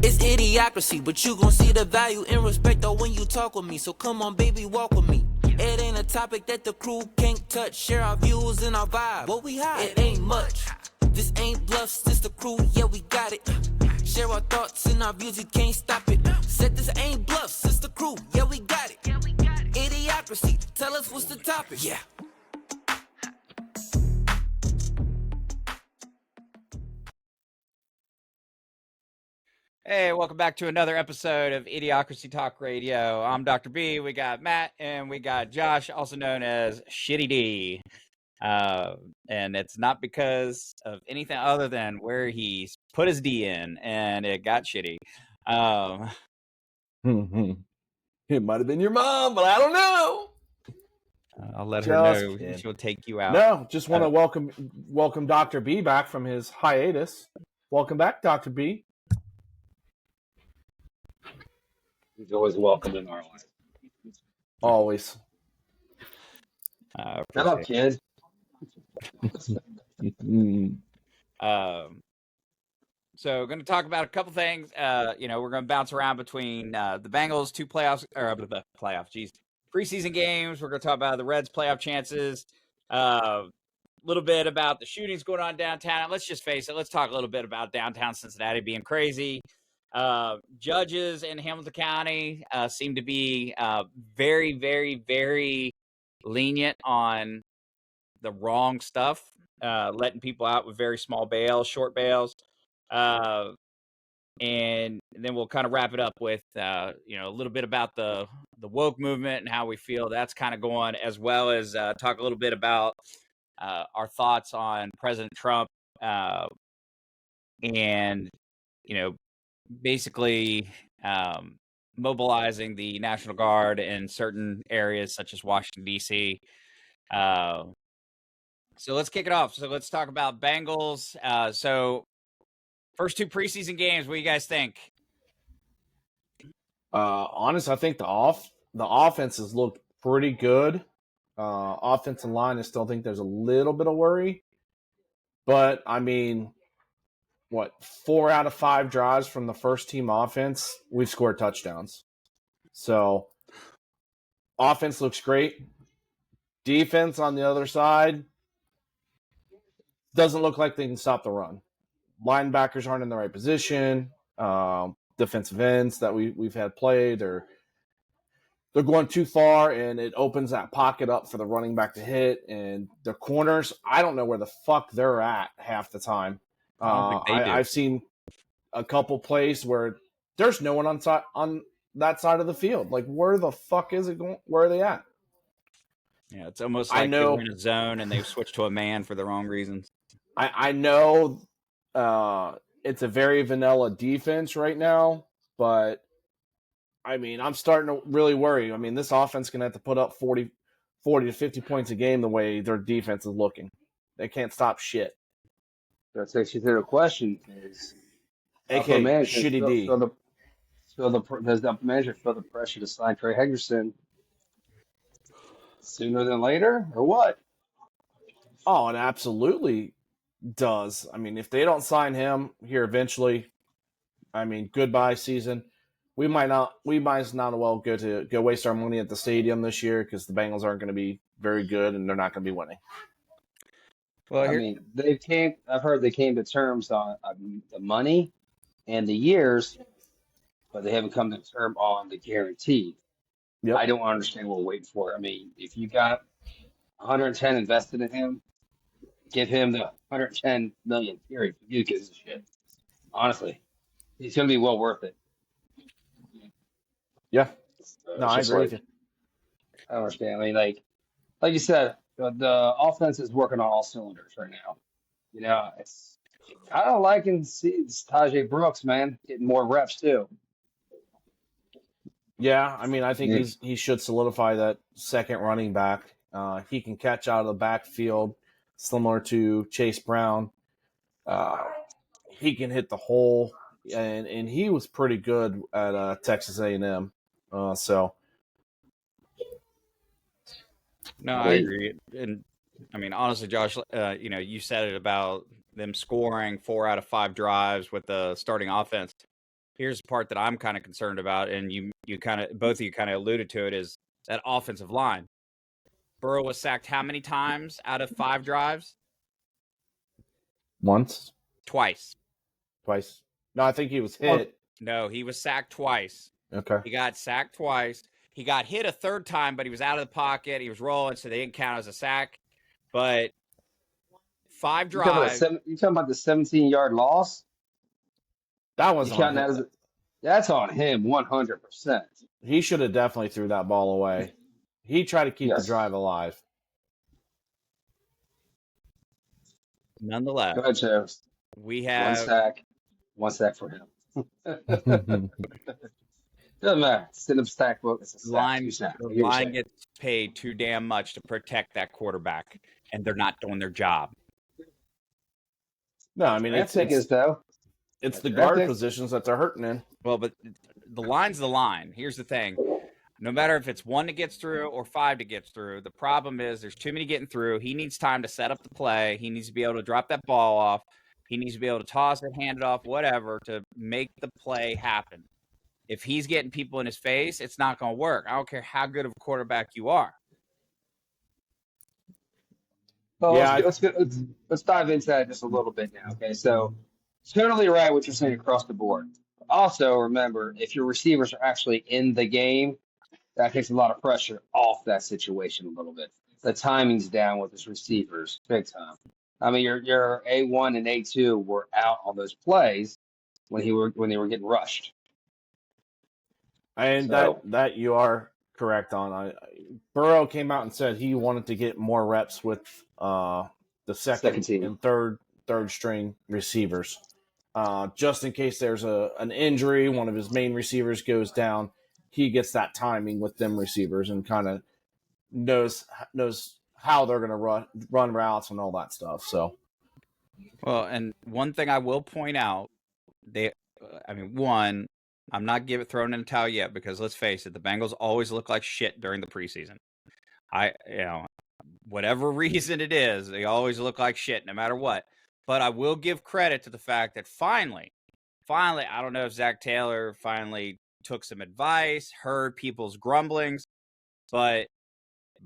It's idiocracy, but you gon' see the value and respect though when you talk with me. So come on, baby, walk with me. It ain't a topic that the crew can't touch. Share our views and our vibe. What we hide? It ain't much. This ain't bluffs, this the crew, yeah, we got it. Share our thoughts and our views, you can't stop it. Said this ain't bluffs, it's the crew, yeah, we got it. Idiocracy, tell us what's the topic. Yeah. Hey, welcome back to another episode of Idiocracy Talk Radio. I'm Dr. B. We got Matt and we got Josh, also known as Shitty D. And it's not because of anything other than where he put his D in and it got shitty. It might have been your mom, but I don't know. I'll let her know. She'll take you out. No, just want to welcome Dr. B back from his hiatus. Welcome back, Dr. B. He's always welcome in our life. Always. Shut up, kid. So going to talk about a couple things. We're going to bounce around between the Bengals, preseason games. We're going to talk about the Reds playoff chances. A little bit about the shootings going on downtown. And let's just face it. Let's talk a little bit about downtown Cincinnati being crazy. Judges in Hamilton County seem to be very, very, very lenient on the wrong stuff, letting people out with very small bails, short bails. And then we'll kind of wrap it up with, a little bit about the woke movement and how we feel that's kind of going, as well as talk a little bit about our thoughts on President Trump and, basically mobilizing the National Guard in certain areas such as Washington, D.C. So let's kick it off. So let's talk about Bengals. So first two preseason games, what do you guys think? Honestly, I think the offense has looked pretty good. Offensive line, I still think there's a little bit of worry. But, 4 out of 5 drives from the first team offense, we've scored touchdowns. So, offense looks great. Defense on the other side doesn't look like they can stop the run. Linebackers aren't in the right position. Defensive ends that we've had played, they're going too far, and it opens that pocket up for the running back to hit. And the corners, I don't know where the fuck they're at half the time. I've seen a couple plays where there's no one on that side of the field. Like, where the fuck is it going? Where are they at? Yeah, it's almost like they're in a zone and they've switched to a man for the wrong reasons. I know it's a very vanilla defense right now, but, I'm starting to really worry. This offense is going to have to put up 40 to 50 points a game the way their defense is looking. They can't stop shit. That takes you to the question: is AK Shitty D. Does the manager feel the pressure to sign Trey Hendrickson sooner than later, or what? Oh, it absolutely does. If they don't sign him here eventually, goodbye season. We might as well go waste our money at the stadium this year because the Bengals aren't going to be very good and they're not going to be winning. Well, I've heard they came to terms on the money and the years, but they haven't come to terms on the guarantee. Yep. I don't understand what we're waiting for. If you got 110 invested in him, give him the 110 million. Period. You gives a shit. Honestly, he's going to be well worth it. Yeah. No, I agree with you. I don't understand. Like you said, the offense is working on all cylinders right now. It's kind of liking Tajay Brooks, man, getting more reps too. Yeah, I think he should solidify that second running back. He can catch out of the backfield, similar to Chase Brown. He can hit the hole, and he was pretty good at Texas A&M. No, I agree. And honestly, Josh, you said it about them scoring 4 out of 5 drives with the starting offense. here's the part that I'm kind of concerned about, and you kind of both of you kind of alluded to it, is that offensive line. Burrow was sacked how many times out of 5 drives? Once, Twice. No, I think he was hit. No, he was sacked twice. Okay. He got sacked twice. He got hit a third time, but he was out of the pocket. He was rolling, so they didn't count as a sack. But 5 drives. You talking about the 17-yard loss? That was on him. That's on him 100%. He should have definitely threw that ball away. He tried to keep the drive alive. Nonetheless, go ahead, Joe. We have one sack for him. Doesn't matter. Send him stack book. It's a sack. The line gets paid too damn much to protect that quarterback, and they're not doing their job. No, I mean it's the guard positions that they're hurting in. Well, but the line's the line. Here's the thing. No matter if it's 1 that gets through or 5 that gets through, the problem is there's too many getting through. He needs time to set up the play. He needs to be able to drop that ball off. He needs to be able to toss it, hand it off, whatever, to make the play happen. If he's getting people in his face, it's not going to work. I don't care how good of a quarterback you are. Well, let's dive into that just a little bit now. Okay, so totally right what you're saying across the board. Also, remember, if your receivers are actually in the game, that takes a lot of pressure off that situation a little bit. The timing's down with his receivers, big time. I mean, your A1 and A2 were out on those plays when they were getting rushed. And that you are correct on. Burrow came out and said he wanted to get more reps with the second and third string receivers, just in case there's an injury, one of his main receivers goes down. He gets that timing with them receivers and kind of knows how they're going to run routes and all that stuff. So, well, and one thing I will point out, I'm not throwing in a towel yet, because let's face it, the Bengals always look like shit during the preseason. Whatever reason it is, they always look like shit no matter what. But I will give credit to the fact that finally, I don't know if Zach Taylor finally took some advice, heard people's grumblings, but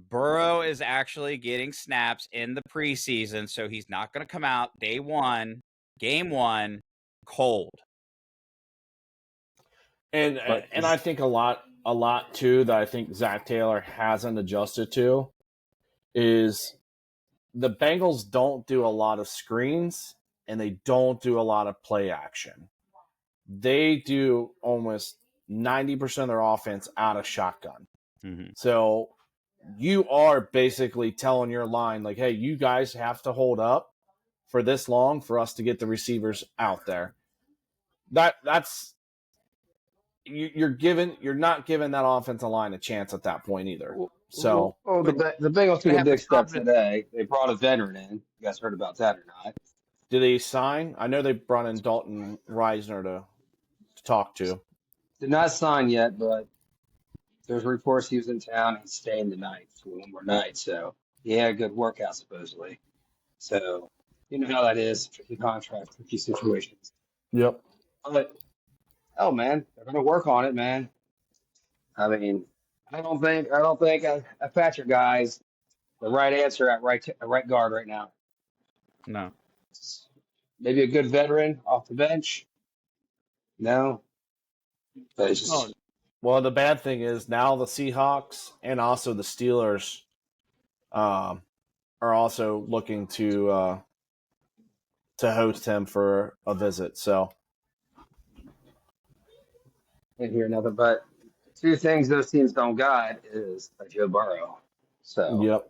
Burrow is actually getting snaps in the preseason, so he's not going to come out day 1, game 1, cold. And I think a lot too that I think Zach Taylor hasn't adjusted to is the Bengals don't do a lot of screens and they don't do a lot of play action. They do almost 90% of their offense out of shotgun. Mm-hmm. So you are basically telling your line, like, hey, you guys have to hold up for this long for us to get the receivers out there. That's you're not giving that offensive line a chance at that point either. So the Bengals took a big step today. They brought a veteran in. You guys heard about that or not? Did they sign? I know they brought in Dalton Reisner to talk to. Did not sign yet, but there's reports he was in town. He's staying the night for one more night. So he had a good workout, supposedly. So you know how that is. Tricky contract, tricky situations. Yep. But, man, they're going to work on it, man. I mean, I don't think a Patrick guy's the right answer at right guard right now. No. Maybe a good veteran off the bench. No. But it's just... Well, the bad thing is now the Seahawks and also the Steelers are also looking to host him for a visit. So, I hear nothing but 2 things those teams don't got is a Joe Burrow. So, yep.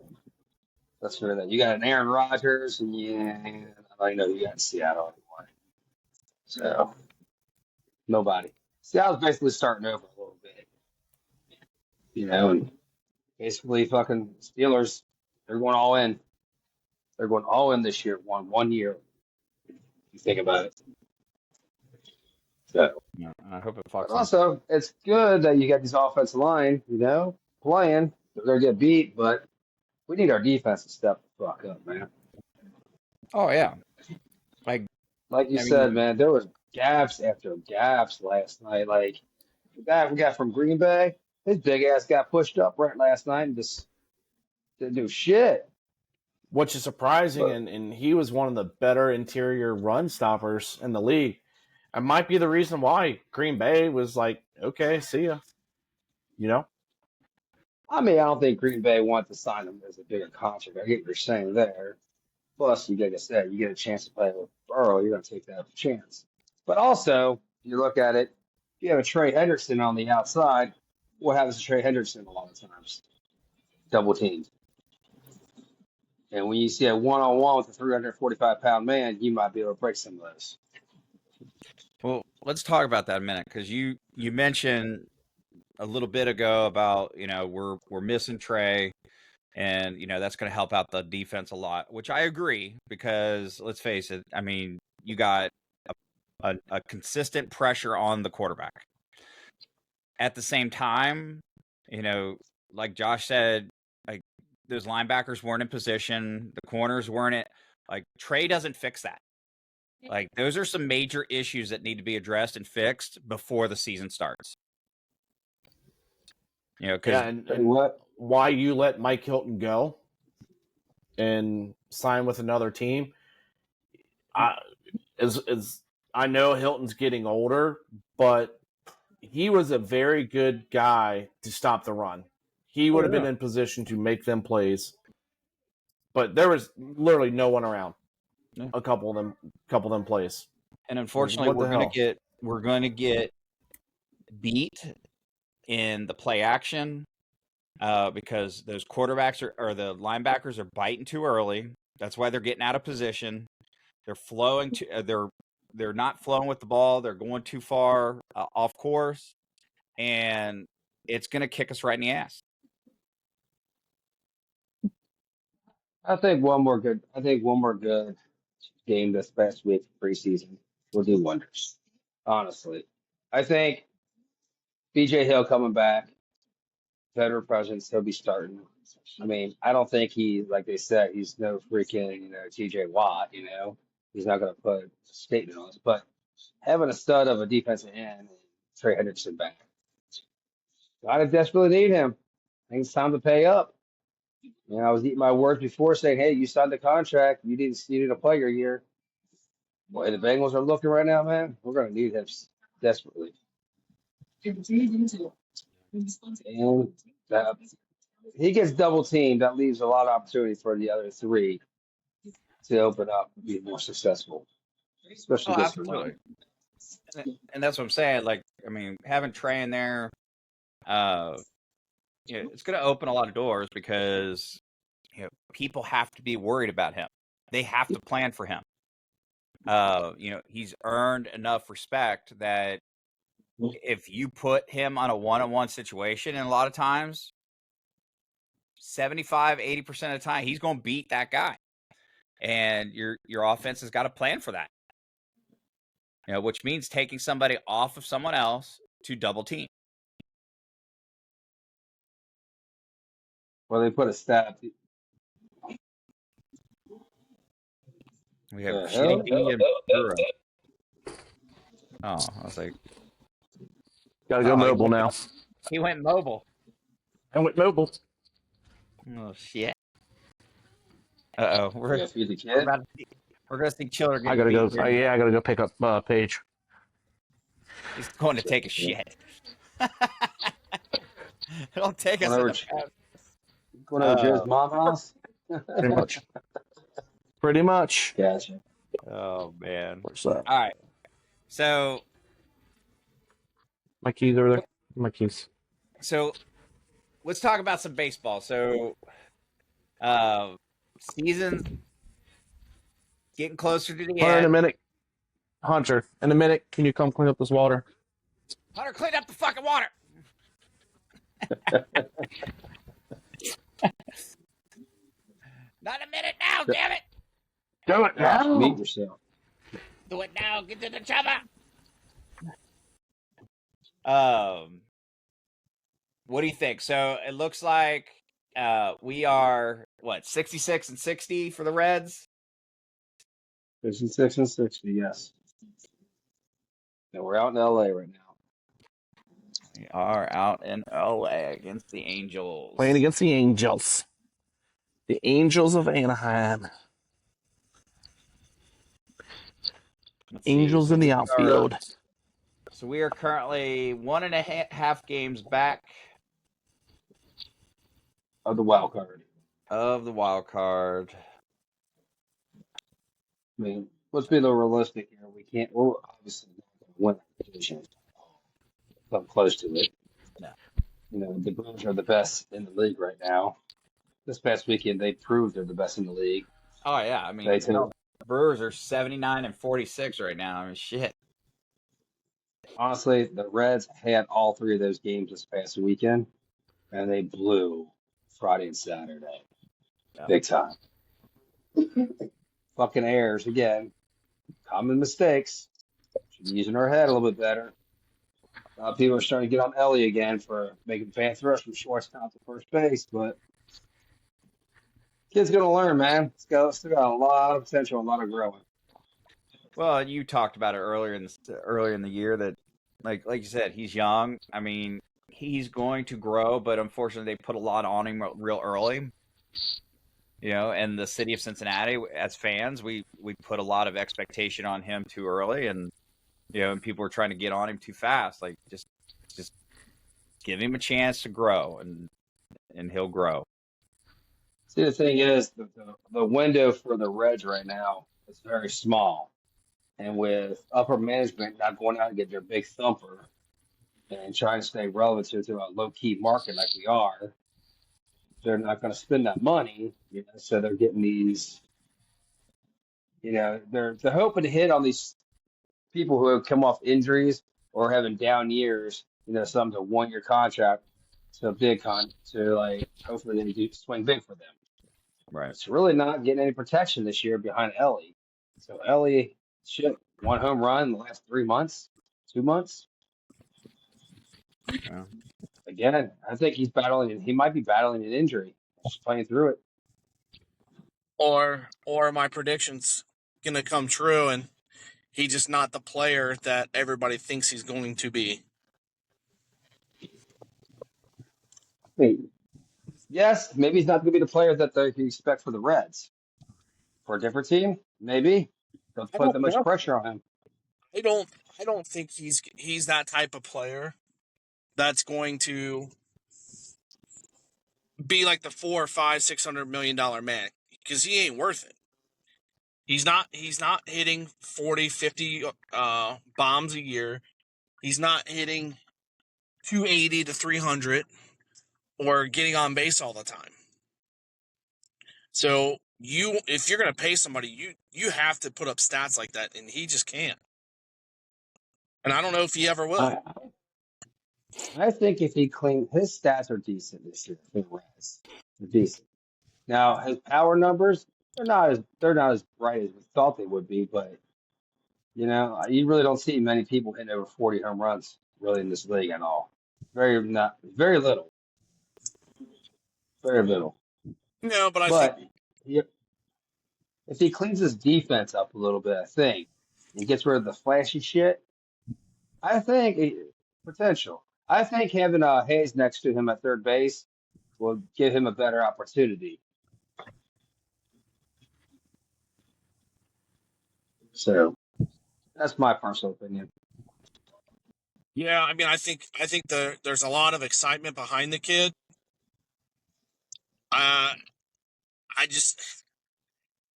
That's for that. You got an Aaron Rodgers, and I know you got in Seattle anymore. So, nobody. Seattle's basically starting over a little bit. And basically fucking Steelers, they're going all in. They're going all in this year, one year. You think about it. So, yeah, I hope it fucks. Also, it's good that you got these offensive line, playing. They're going to get beat, but we need our defense to step the fuck up, man. Oh, yeah. Like you said, man, there was gaps after gaps last night. Like the guy we got from Green Bay, his big ass got pushed up right last night and just didn't do shit. Which is surprising, and he was one of the better interior run stoppers in the league. It might be the reason why Green Bay was like, okay, see ya. You know? I mean, I don't think Green Bay wanted to sign him as a bigger contract. I get what you're saying there. Plus, like I said, you get a chance to play with Burrow, you're going to take that chance. But also, you look at it, if you have a Trey Hendrickson on the outside, what happens to Trey Hendrickson a lot of times? Double teamed. And when you see a one-on-one with a 345-pound man, you might be able to break some of those. Well, let's talk about that a minute, because you mentioned a little bit ago about, we're missing Trey, and, that's going to help out the defense a lot, which I agree, because let's face it, I mean, you got a consistent pressure on the quarterback. At the same time, like Josh said, like those linebackers weren't in position, the corners weren't it. Like Trey doesn't fix that. Like those are some major issues that need to be addressed and fixed before the season starts. And why you let Mike Hilton go and sign with another team? I know Hilton's getting older, but he was a very good guy to stop the run. He would have been in position to make them plays, but there was literally no one around. Yeah. A couple of them plays, and unfortunately, we're going to get beat in the play action because those quarterbacks or the linebackers are biting too early. That's why they're getting out of position. They're flowing they're not flowing with the ball. They're going too far off course, and it's going to kick us right in the ass. I think one more good game this past week, preseason, will do wonders. Honestly, I think BJ Hill coming back, veteran presence, he'll be starting. I mean, I don't think like they said, he's no freaking TJ Watt. He's not going to put a statement on us, but having a stud of a defensive end, Trey Hendrickson back, gotta desperately need him. I think it's time to pay up. I was eating my words before saying, hey, you signed the contract. You need to play your year. Boy, the Bengals are looking right now, man. We're going to need him desperately. And he gets double teamed. That leaves a lot of opportunity for the other three to open up and be more successgoing, especially against the run. And that's what I'm saying. Like, I mean, having Trey in there, it's going to open a lot of doors because people have to be worried about him. They have to plan for him. He's earned enough respect that if you put him on a one-on-one situation, and a lot of times, 75-80% of the time, he's going to beat that guy. And your offense has got to plan for that. Which means taking somebody off of someone else to double team. Well, they put a stat. We have Shitty D and Burrow. Oh, I was like, gotta go mobile now. He went mobile. I went mobile. Oh shit. We're gonna see children. I gotta go. I gotta go pick up Paige. He's going to take a shit. It'll take us. Going over Joe's mom's house. Pretty much. Pretty much. Gotcha. Oh man. What's that? All right. So my keys over there. My keys. So let's talk about some baseball. So season getting closer to the Hunter, end. in a minute. Hunter, in a minute, can you come clean up this water? Hunter, clean up the fucking water. Not a minute now, damn it. Do it now. Meet yourself. Do it now. Get to the chopper. What do you think? So it looks like we are 66-60 for the Reds. 66-60, yes. And we're out in LA right now. We are out in LA against the Angels. Playing against the Angels. The Angels of Anaheim. Angels in the outfield. So we are currently 1.5 games back Of the wild card. I mean, let's be a little realistic here. We're obviously not going to win the division. Come close to it. No. You know, the Brewers are the best in the league right now. This past weekend, they proved they're the best in the league. Oh, yeah. I mean, the Brewers are 79-46 right now. I mean, shit. Honestly, the Reds had all three of those games this past weekend, and they blew Friday and Saturday. Yeah. Big time. Fucking errors again. Common mistakes. Should be using our head a little bit better. People are starting to get on Ellie again for making fan throws from shortstop to first base, but kid's gonna learn, man. Still got a lot of potential, a lot of growing. Well, you talked about it earlier in the year that, like you said, he's young. I mean, he's going to grow, but unfortunately, they put a lot on him real early. You know, and the city of Cincinnati, as fans, we put a lot of expectation on him too early, and you know, and people were trying to get on him too fast. Like, just give him a chance to grow, and he'll grow. See, the thing is, the window for the Reds right now is very small, and with upper management not going out and get their big thumper and trying to stay relevant to a low key market like we are, they're not going to spend that money. You know, so they're getting these. You know, they're hoping to hit on these people who have come off injuries or having down years, you know, some to 1-year contract to a big to like hopefully they do swing big for them. Right. It's really not getting any protection this year behind Ellie. So Ellie, shit, 1 home run in the last 3 months, 2 months. Yeah. Again, I think he might be battling an injury, just playing through it. Or my prediction's gonna come true and he's just not the player that everybody thinks he's going to be. Wait, yes, maybe he's not going to be the player that they expect for the Reds. For a different team, maybe. Don't put that much pressure on him. I don't think he's that type of player that's going to be like the $400, $500, $600 million man, because he ain't worth it. He's not hitting 40, 50 bombs a year. He's not hitting 280 to 300 or getting on base all the time. So if you're going to pay somebody, you have to put up stats like that, and he just can't. And I don't know if he ever will. I think if he cleans, his stats are decent this year for the Reds. They're decent. Now his power numbers, they're not as bright as we thought they would be, but you know, you really don't see many people hitting over 40 home runs really in this league at all. Very little. Very little. No, but I think if he cleans his defense up a little bit, I think, and gets rid of the flashy shit, I think potential. I think having Hayes next to him at third base will give him a better opportunity. So that's my personal opinion. Yeah, I mean, I think there's a lot of excitement behind the kid.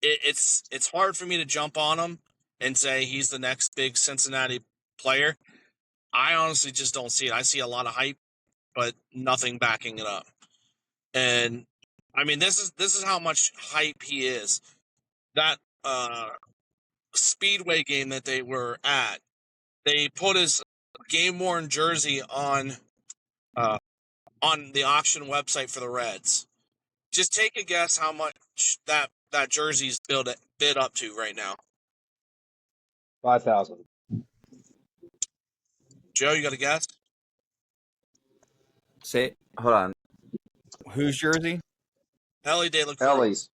It's hard for me to jump on him and say he's the next big Cincinnati player. I honestly just don't see it. I see a lot of hype, but nothing backing it up. And I mean, this is how much hype he is. That Speedway game that they were at, they put his game-worn jersey on the auction website for the Reds. Just take a guess how much that jersey's bid up to right now. 5,000. Joe, you got a guess? Hold on. Whose jersey? Ellie De La Cruz. Ellie's.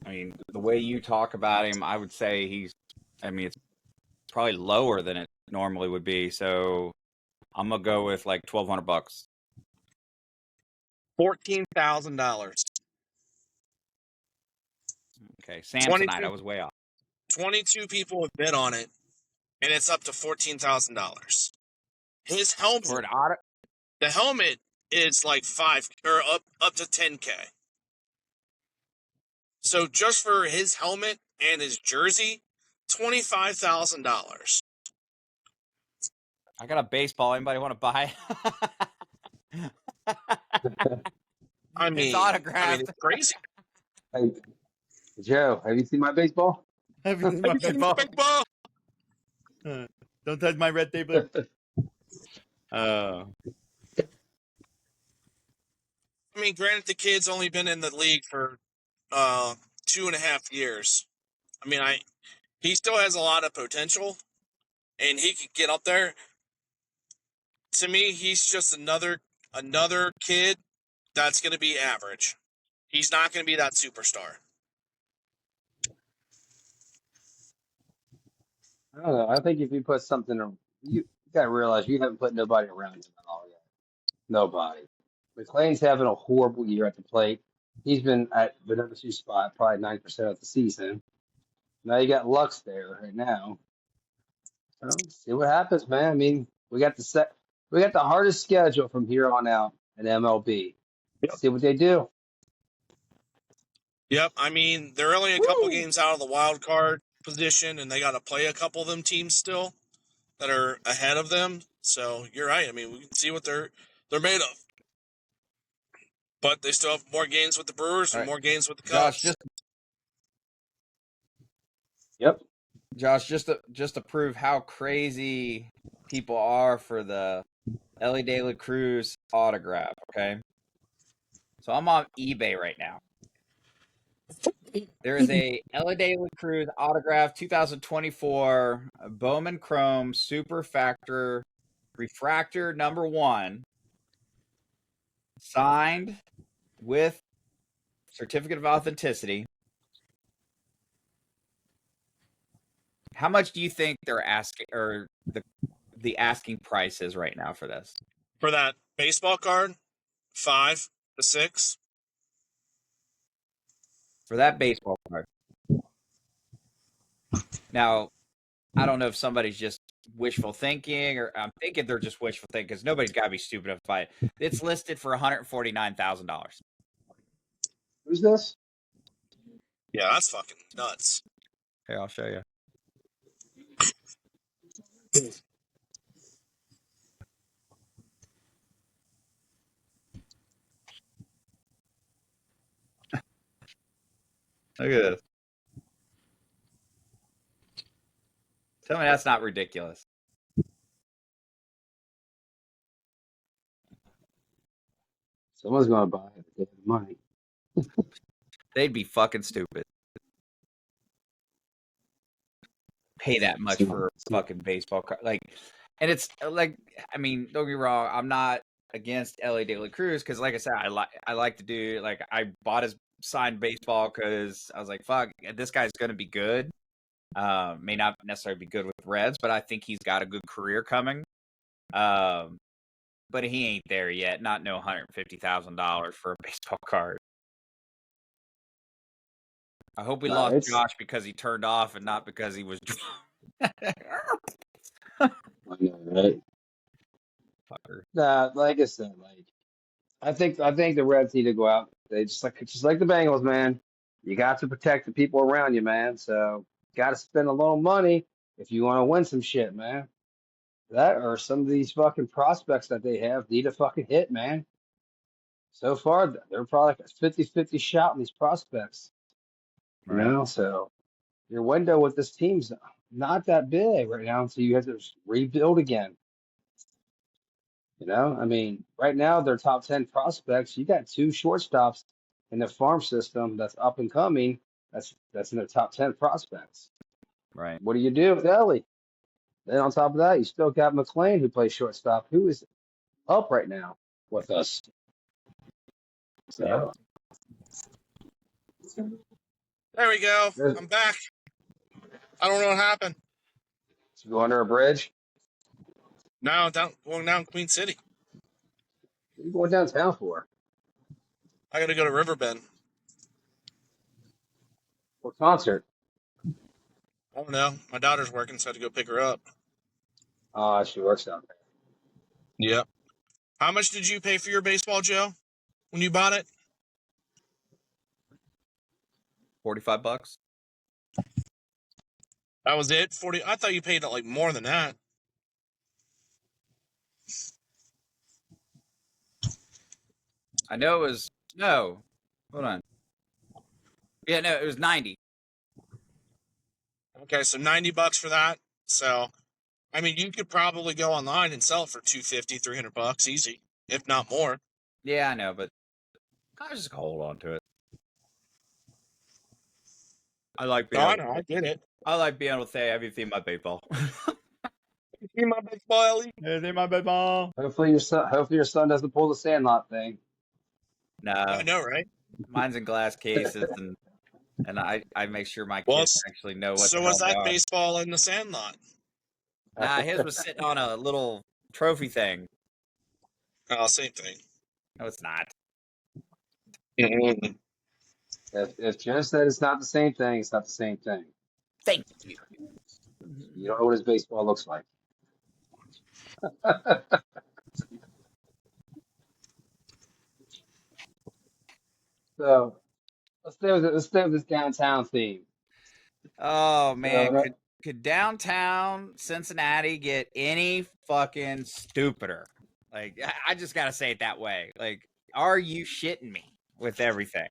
I mean, the way you talk about him, I would say it's probably lower than it normally would be. So I'm gonna go with like $1,200. $14,000. Okay, Samsonite, I was way off. 22 people have bid on it, and it's up to $14,000. His helmet, For an auto, the helmet is like $5 or up to $10K. So just for his helmet and his jersey, $25,000. I got a baseball. Anybody want to buy? I mean, It's autographed. it's crazy. Hey, Joe, have you seen my baseball? Have you seen my baseball? Baseball. Don't touch my red tape. I mean, granted, the kid's only been in the league for 2.5 years. I mean, he still has a lot of potential, and he could get up there. To me, he's just another kid that's going to be average. He's not going to be that superstar. I don't know. I think if you put something, you got to realize you haven't put nobody around him at all yet. Nobody. McLean's having a horrible year at the plate. He's been at the number 2 spot probably 90% of the season. Now you got Lux there right now. So see what happens, man. I mean, we got the hardest schedule from here on out in MLB. Yep. See what they do. Yep. I mean, they're only a couple games out of the wild card position, and they got to play a couple of them teams still that are ahead of them. So you're right. I mean, we can see what they're made of. But they still have more games with the Brewers and more games with the Cubs. Josh, just to prove how crazy people are for the Ellie De La Cruz autograph, okay? So I'm on eBay right now. There is a Ellie De La Cruz autograph 2024 Bowman Chrome Super Factor Refractor number 1, signed with certificate of authenticity. How much do you think they're asking, or the asking price is right now for this? For that baseball card, 5 to 6. For that baseball card. Now, I don't know if somebody's just wishful thinking, or I'm thinking they're just wishful thinking because nobody's got to be stupid enough to buy it. It's listed for $149,000. Who's this? Yeah, that's fucking nuts. Here, I'll show you. Look at this. Tell me that's not ridiculous. Someone's going to buy it if they have money. They'd be fucking stupid. Pay that much for a fucking baseball card. Like, and it's like, I mean, don't get me wrong, I'm not against Ellie De La Cruz because, like I said, I like to do, like, I bought his signed baseball because I was like, fuck, this guy's going to be good. May not necessarily be good with Reds, but I think he's got a good career coming. But he ain't there yet. Not no $150,000 for a baseball card. I hope we lost Josh because he turned off and not because he was drunk. I know, right? Fucker. Nah, like I said, I think the Reds need to go out. They just like the Bengals, man. You got to protect the people around you, man. So got to spend a little money if you want to win some shit, man. That or some of these fucking prospects that they have need a fucking hit, man. So far, they're probably like a 50-50 shot on these prospects. You know, so your window with this team's not that big right now, so you have to rebuild again. You know, I mean, right now they're top 10 prospects. You got 2 shortstops in the farm system that's up and coming. That's in their top 10 prospects. Right. What do you do with Ellie? Then on top of that, you still got McLean who plays shortstop, who is up right now with us. So There we go. There's- I'm back. I don't know what happened. Did you go under a bridge? Now going down Queen City. What are you going downtown for? I got to go to Riverbend. What concert? I don't know. My daughter's working, so I had to go pick her up. She works out there. Yep. How much did you pay for your baseball, Joe, when you bought it? $45. That was it? 40. I thought you paid like more than that. I know it was no. Hold on. Yeah, no, it was 90. Okay, so $90 for that. So, I mean, you could probably go online and sell it for $250, $300 easy, if not more. Yeah, I know, but I was just gonna hold on to it. I like being. I know, I get it. I like being able to say everything my baseball. You see my baseball, Ellie? Everything my baseball. Hopefully your son doesn't pull the Sandlot thing. No, I know, right? mine's in glass cases, and I make sure my kids actually know what. So the was hell they that are. baseball in the Sandlot? Nah, his was sitting on a little trophy thing. Oh, same thing. No, it's not. If Joe said it's not the same thing, it's not the same thing. Thank you. You don't know what his baseball looks like. So let's stay with this downtown theme. Oh man, So, could downtown Cincinnati get any fucking stupider? Like, I just gotta say it that way. Like, are you shitting me with everything?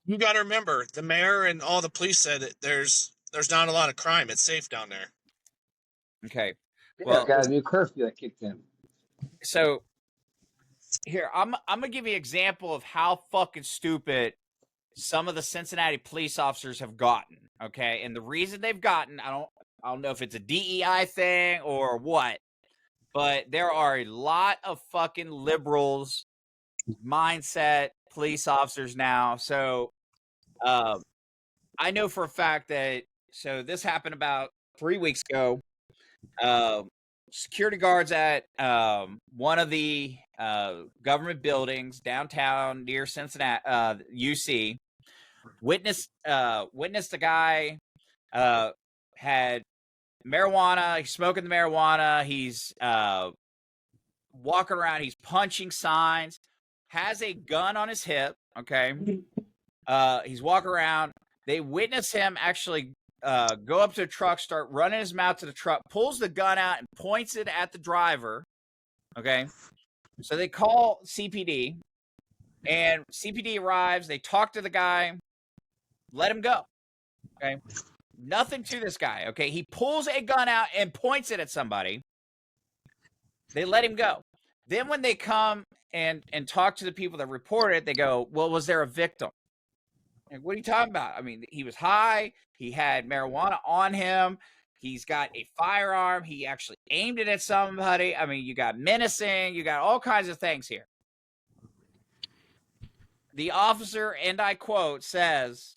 You got to remember, the mayor and all the police said that there's not a lot of crime. It's safe down there. Okay. Well, got a new curfew that kicked in. So here, I'm gonna give you an example of how fucking stupid some of the Cincinnati police officers have gotten. Okay, and the reason they've gotten, I don't know if it's a DEI thing or what, but there are a lot of fucking liberals mindset police officers now. So I know for a fact that, so this happened about 3 weeks ago. Security guards at one of the government buildings downtown near Cincinnati, UC, witnessed a guy had marijuana. He's smoking the marijuana. He's walking around. He's punching signs. Has a gun on his hip. Okay. He's walking around. They witness him actually go up to the truck, start running his mouth to the truck, pulls the gun out and points it at the driver. Okay. So they call CPD, and CPD arrives. They talk to the guy, let him go. Okay. Nothing to this guy. Okay. He pulls a gun out and points it at somebody. They let him go. Then when they come and talk to the people that reported it, they go, well, was there a victim? Like, what are you talking about? I mean, he was high. He had marijuana on him. He's got a firearm. He actually aimed it at somebody. I mean, you got menacing. You got all kinds of things here. The officer, and I quote, says,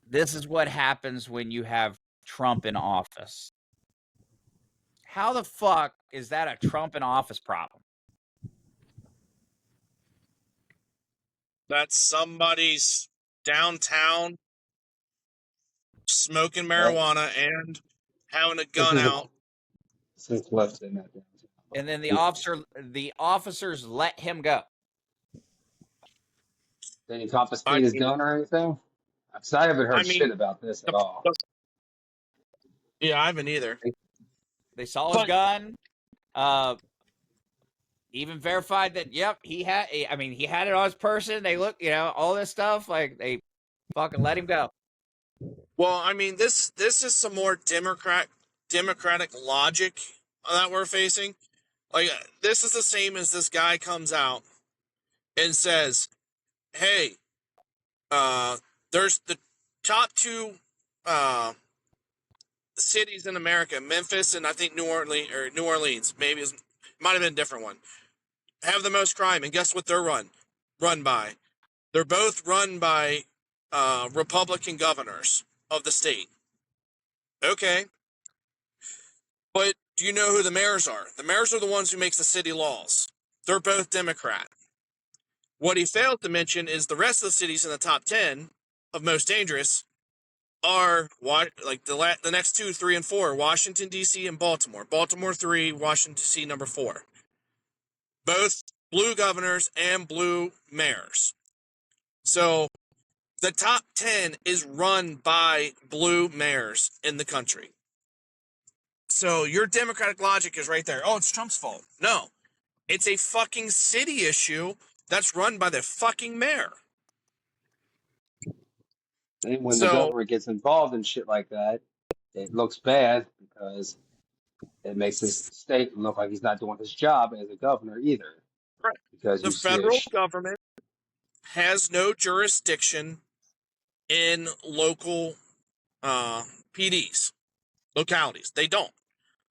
this is what happens when you have Trump in office. How the fuck is that a Trump in office problem? That's somebody's downtown smoking marijuana and having a gun out. Since left in that downtown. And then the officers let him go. Did he confiscate his gun or anything? Because I haven't heard shit about this at all. Yeah, I haven't either. They saw his gun. Even verified that, yep, he had it on his person. They look, all this stuff. Like, they fucking let him go. Well, I mean, this is some more democratic logic that we're facing. Like, this is the same as this guy comes out and says, hey, there's the top two cities in America, Memphis and I think New Orleans, maybe it might have been a different one, have the most crime, and guess what they're run by? They're both run by Republican governors of the state. Okay. But do you know who the mayors are? The mayors are the ones who make the city laws. They're both Democrat. What he failed to mention is the rest of the cities in the top 10 of most dangerous are like the next 2, 3, and 4, Washington, D.C. and Baltimore. Baltimore 3, Washington, D.C. number 4. Both blue governors and blue mayors. So the top 10 is run by blue mayors in the country. So your Democratic logic is right there. Oh, it's Trump's fault. No, it's a fucking city issue that's run by the fucking mayor. And when the government gets involved in shit like that, it looks bad because it makes his state look like he's not doing his job as a governor either. Right. Because the federal government has no jurisdiction in local PDs, localities. They don't.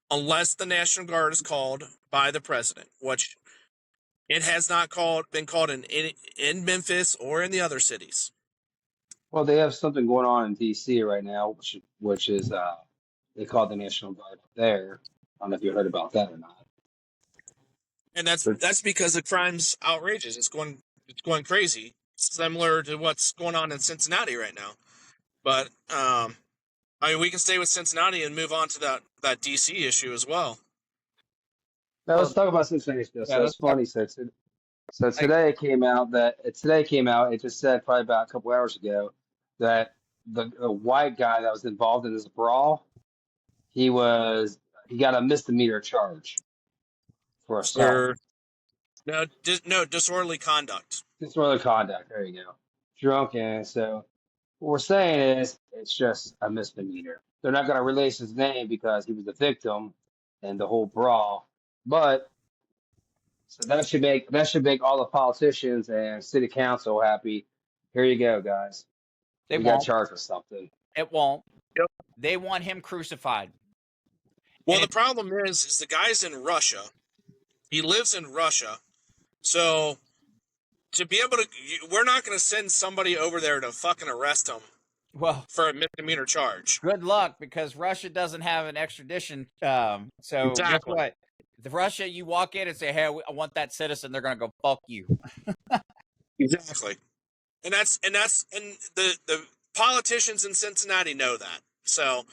Unless the National Guard is called by the president, which it has not been called in Memphis or in the other cities. Well, they have something going on in D.C. right now, which is they call the National Guard there. I don't know if you heard about that or not. And that's because the crime's outrageous. It's going crazy, similar to what's going on in Cincinnati right now. But I mean, we can stay with Cincinnati and move on to that D.C. issue as well. Now let's talk about Cincinnati still. So it's funny. So today it came out. It just said probably about a couple hours ago that the white guy that was involved in this brawl, he got a misdemeanor charge for assault. Disorderly conduct. Disorderly conduct. There you go. Drunk, and so what we're saying is it's just a misdemeanor. They're not going to release his name because he was the victim in the whole brawl. But so that should make all the politicians and city council happy. Here you go, guys. They got charged with something. It won't. Yep. They want him crucified. Well, the problem is the guy's in Russia. He lives in Russia. So to be able to, we're not going to send somebody over there to fucking arrest him. Well, for a misdemeanor charge. Good luck, because Russia doesn't have an extradition. So exactly. Guess what? The Russia, you walk in and say, "Hey, I want that citizen." They're going to go, "Fuck you." Exactly. And the politicians in Cincinnati know that. So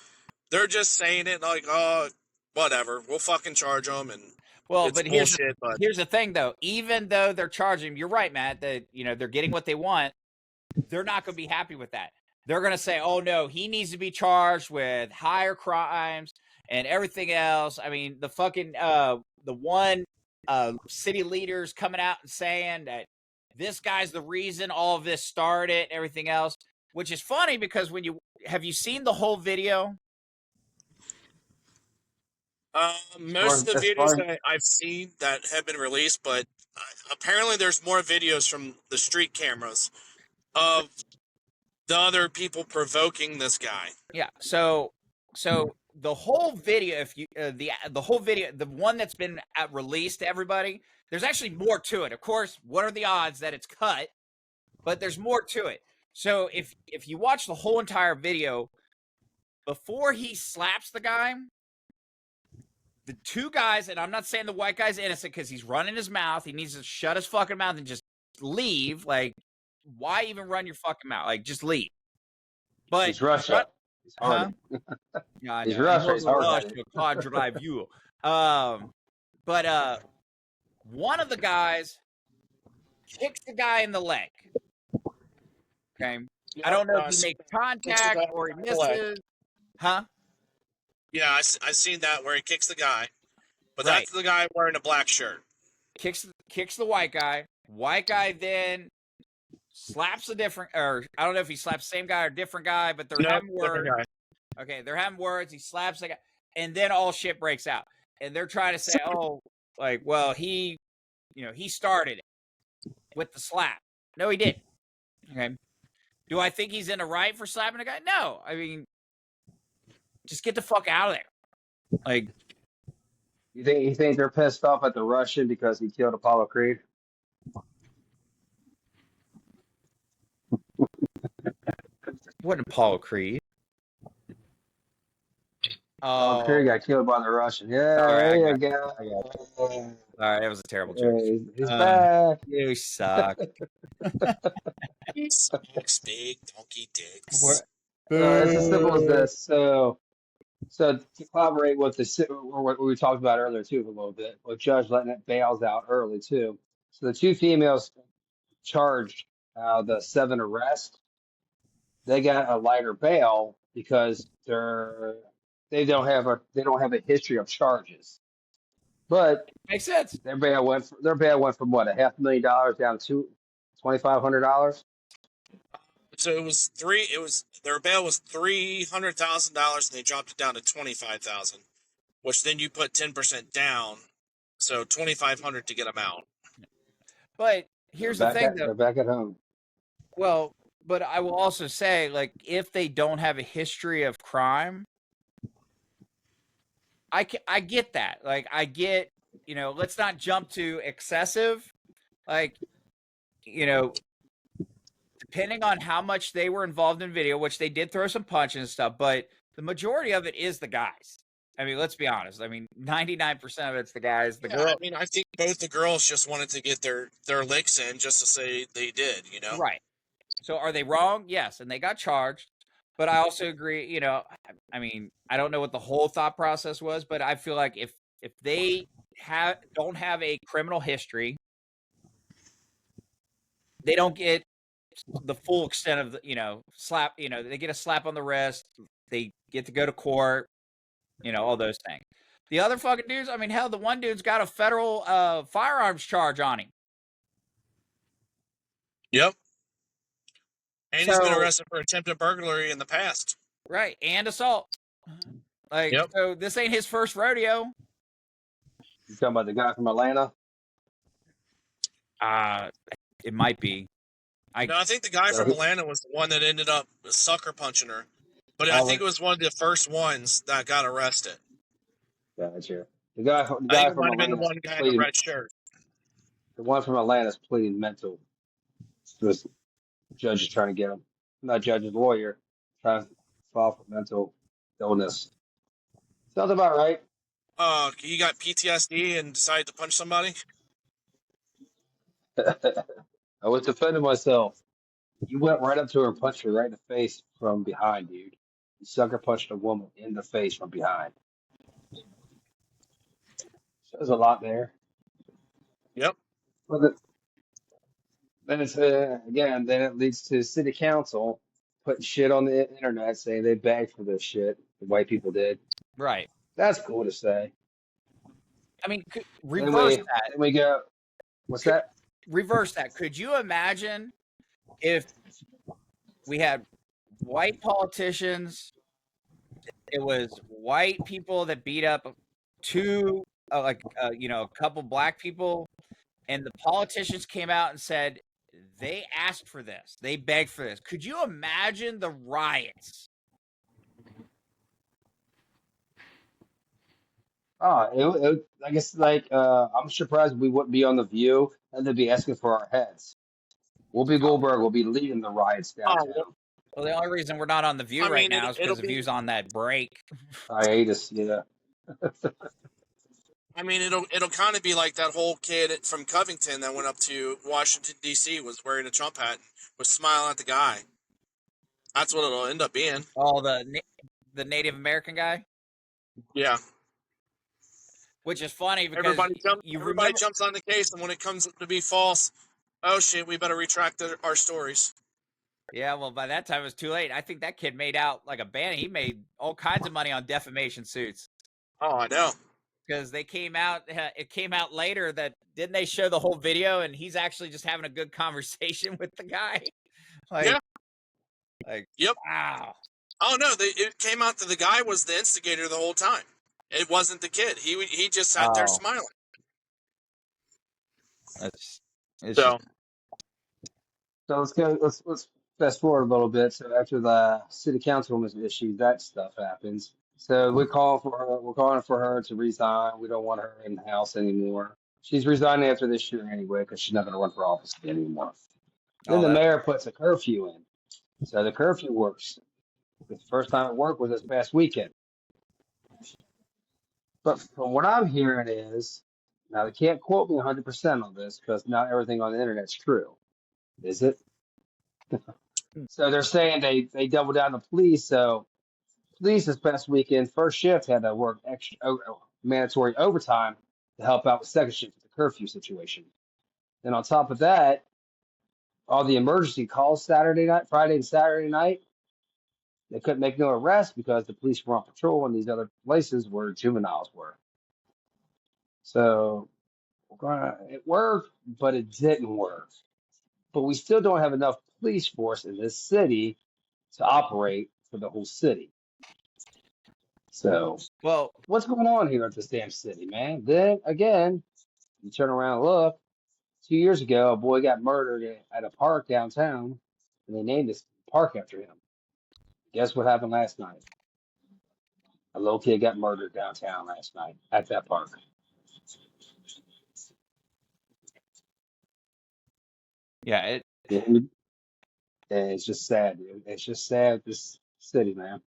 they're just saying it like, "Oh, whatever. We'll fucking charge them." And but here's the thing, though. Even though they're charging, you're right, Matt. That they're getting what they want. They're not going to be happy with that. They're going to say, "Oh no, he needs to be charged with higher crimes and everything else." I mean, the fucking the one city leaders coming out and saying that this guy's the reason all of this started, everything else, which is funny because have you seen the whole video? Most of the videos that I've seen that have been released, but apparently there's more videos from the street cameras of the other people provoking this guy. Yeah. So the whole video, if you the whole video, the one that's been released to everybody, there's actually more to it. Of course, what are the odds that it's cut? But there's more to it. So if you watch the whole entire video, before he slaps the guy, the two guys, and I'm not saying the white guy's innocent because he's running his mouth. He needs to shut his fucking mouth and just leave. Like, why even run your fucking mouth? Like, just leave. But he's Russia. He's hard. Yeah, he's Russia. He's hard. But one of the guys kicks the guy in the leg. Okay. Yeah, I don't know if he makes contact or he misses. Huh? Yeah, I seen that where he kicks the guy, but that's the guy wearing a black shirt. Kicks the white guy. White guy then slaps a different, or I don't know if he slaps the same guy or different guy, but they're having words. Okay, they're having words. He slaps the guy, and then all shit breaks out, and they're trying to say, "Oh, like, well, he started it with the slap." No, he didn't. Okay. Do I think he's in the right for slapping a guy? No. I mean, just get the fuck out of there. Like, you think they're pissed off at the Russian because he killed Apollo Creed? Wasn't Apollo Creed. Oh, Curry got killed by the Russian. Yeah, Sorry, there you go. All right, that was a terrible joke. He's back. You suck. Sucks, big donkey dicks. It's as simple as this. So to collaborate with what we talked about earlier too for a little bit, with Judge letting it bails out early too. So the two females charged the 7 arrests, they got a lighter bail because they don't have a history of charges. But Makes sense. their bail went from what, $500,000 down to $2,500. So their bail was $300,000 and they dropped it down to $25,000, which then you put 10% down, so $2,500 to get them out. But here's the thing, though. They're back at home. Well, but I will also say, like, if they don't have a history of crime, I get that. Like, I get, let's not jump to excessive. Like, depending on how much they were involved in video, which they did throw some punches and stuff, but the majority of it is the guys. I mean, let's be honest. I mean, 99% of it's the guys. I mean, I think both the girls just wanted to get their licks in just to say they did, Right. So are they wrong? Yes, and they got charged. But I also agree, I mean, I don't know what the whole thought process was, but I feel like if they don't have a criminal history, they don't get the full extent of the, slap, they get a slap on the wrist, they get to go to court, all those things. The other fucking dudes, I mean, hell, the one dude's got a federal firearms charge on him. Yep. And he's been arrested for attempted burglary in the past. Right, and assault. Like, So this ain't his first rodeo. You talking about the guy from Atlanta? It might be. I think the guy from Atlanta was the one that ended up sucker punching her. But I think it was one of the first ones that got arrested. Gotcha. The guy from Atlanta. One guy in the red shirt. The one from Atlanta is pleading mental. This judge is trying to get him. Not judge, a lawyer. Trying to file for mental illness. Sounds about right. He got PTSD and decided to punch somebody? I was defending myself. You went right up to her and punched her right in the face from behind, dude. You sucker punched a woman in the face from behind. There's a lot there. Yep. But then it's then it leads to city council putting shit on the internet saying they begged for this shit. The white people did. Right. That's cool to say. I mean, reverse that. Then we go. What's that? Reverse that. Could you imagine if we had white politicians? It was white people that beat up a couple black people, and the politicians came out and said they asked for this, they begged for this. Could you imagine the riots? I guess I'm surprised we wouldn't be on The View and they'd be asking for our heads. Whoopi Goldberg will be leading the riots downtown. Well, the only reason we're not on The View right now is because The View's on that break. Hiatus, yeah. I mean, it'll kind of be like that whole kid from Covington that went up to Washington, D.C., was wearing a Trump hat, was smiling at the guy. That's what it'll end up being. Oh, the Native American guy? Yeah. Which is funny because everybody jumps on the case, and when it comes to be false, oh shit, we better retract our stories. Yeah, well, by that time it was too late. I think that kid made out like a bandit. He made all kinds of money on defamation suits. Oh, I know. Because it came out later that didn't they show the whole video and he's actually just having a good conversation with the guy. Yep. Wow. Oh no, it came out that the guy was the instigator the whole time. It wasn't the kid. He just sat there smiling. So let's fast forward a little bit. So after the city councilwoman's issue, that stuff happens. So we're calling for her to resign. We don't want her in the house anymore. She's resigning after this year anyway because she's not going to run for office anymore. Then the mayor puts a curfew in. So the curfew works. The first time it worked was this past weekend. But from what I'm hearing is, now they can't quote me 100% on this because not everything on the internet's true. Is it? So they're saying they doubled down the police. So police this past weekend, first shift had to work extra mandatory overtime to help out with second shift with the curfew situation. Then on top of that, all the emergency calls Friday and Saturday night, they couldn't make no arrests because the police were on patrol in these other places where juveniles were. So it worked, but it didn't work. But we still don't have enough police force in this city to operate for the whole city. So, Well, what's going on here at this damn city, man? Then again, you turn around and look. 2 years ago, a boy got murdered at a park downtown, and they named this park after him. Guess what happened last night? A little kid got murdered downtown last night at that park. yeah, And it's just sad, dude. It's just sad, this city, man.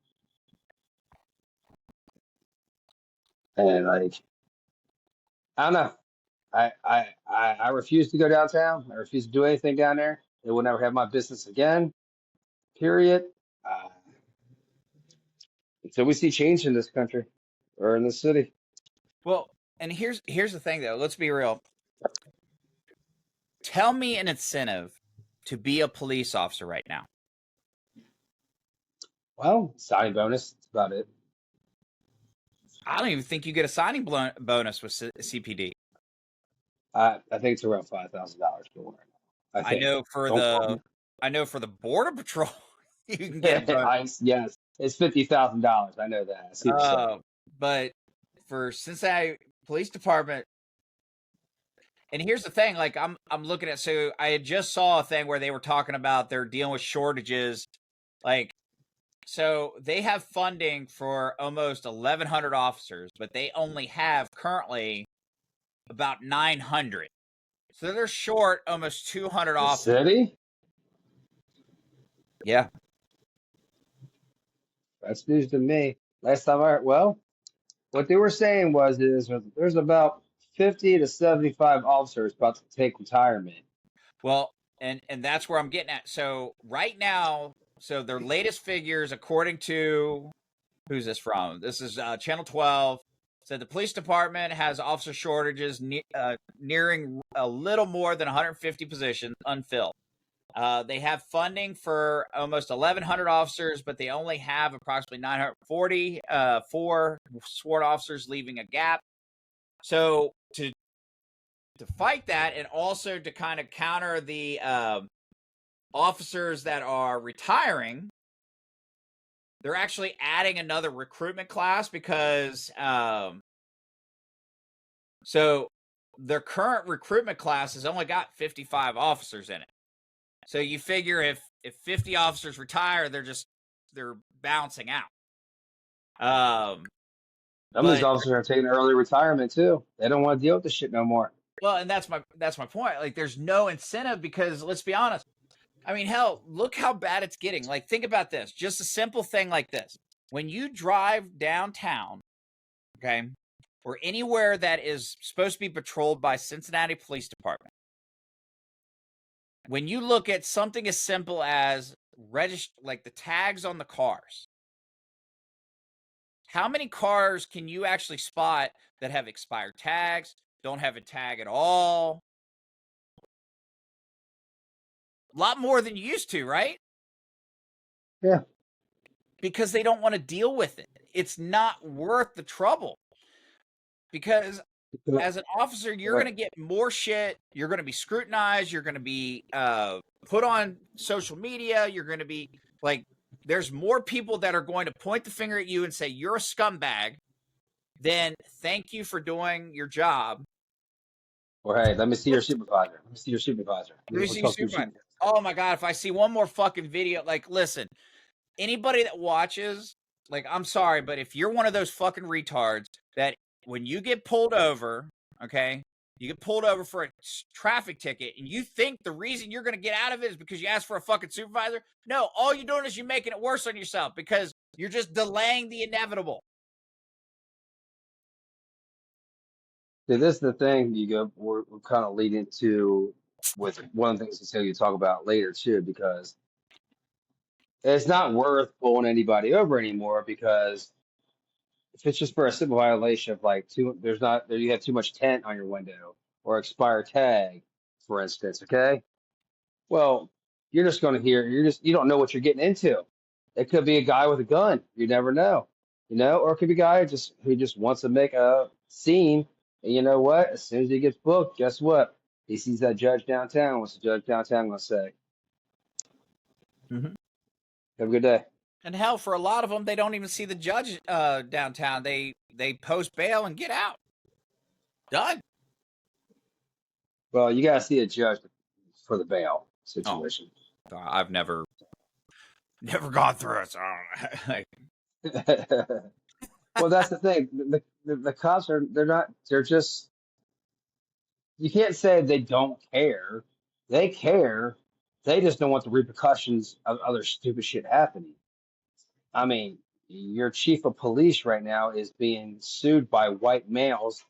And like, I don't know. I refuse to go downtown. I refuse to do anything down there. It will never have my business again. Period. Until we see change in this country or in this city. well, and here's the thing though. Let's be real. Tell me an incentive to be a police officer right now. Well, signing bonus. That's about it. I don't even think you get a signing bonus with CPD. I think it's around $5,000 for it. I know for the Border Patrol, you can get a bonus. Yes, it's $50,000. I know that. I see what you're saying. But for Cincinnati Police Department, and here's the thing, like I'm looking at, so I had just saw a thing where they were talking about they're dealing with shortages, like, so they have funding for almost 1,100 officers, but they only have currently about 900. So they're short almost 200 officers. City? Yeah. That's news to me. Last time I heard, well, what they were saying was there's about 50 to 75 officers about to take retirement. Well, and that's where I'm getting at. So right now, so their latest figures, according to, who's this from? This is Channel 12. Said the police department has officer shortages nearing a little more than 150 positions unfilled. They have funding for almost 1,100 officers, but they only have approximately 940 for sworn officers, leaving a gap. So to fight that, and also to kind of counter the officers that are retiring, they're actually adding another recruitment class because so their current recruitment class has only got 55 officers in it. So you figure if 50 officers retire, they're bouncing out. Some of these officers are taking early retirement too. They don't want to deal with this shit no more. Well, and that's my point. Like, there's no incentive because, let's be honest, I mean, hell, look how bad it's getting. Like, think about this. Just a simple thing like this. When you drive downtown, okay, or anywhere that is supposed to be patrolled by Cincinnati Police Department, when you look at something as simple as like the tags on the cars, how many cars can you actually spot that have expired tags, don't have a tag at all? A lot more than you used to, right? Yeah. Because they don't want to deal with it. It's not worth the trouble. Because as an officer, you're going to get more shit. You're going to be scrutinized. You're going to be put on social media. You're going to be like, there's more people that are going to point the finger at you and say you're a scumbag than thank you for doing your job. Or hey, let me see your supervisor. Let me see your supervisor. Oh my God, if I see one more fucking video, like, listen, anybody that watches, like, I'm sorry, but if you're one of those fucking retards that when you get pulled over, okay, You get pulled over for a traffic ticket, and you think the reason you're going to get out of it is because you asked for a fucking supervisor? No, all you're doing is you're making it worse on yourself because you're just delaying the inevitable. See, this is the thing we're kind of leading to with one of the things Cecilia you talk about later too, because it's not worth pulling anybody over anymore, because if it's just for a simple violation of like you have too much tint on your window or expired tag, for instance, okay? Well, you're just going to you don't know what you're getting into. It could be a guy with a gun. You never know, or it could be a guy who just wants to make a scene. And you know what? As soon as he gets booked, guess what? He sees that judge downtown. What's the judge downtown going to say? Mm-hmm. Have a good day. And hell, for a lot of them, they don't even see the judge downtown. They post bail and get out. Done. Well, you got to see a judge for the bail situation. Oh, I've never gone through it. So Well, that's the thing. The cops they're just, you can't say they don't care. They care. They just don't want the repercussions of other stupid shit happening. I mean, your chief of police right now is being sued by white males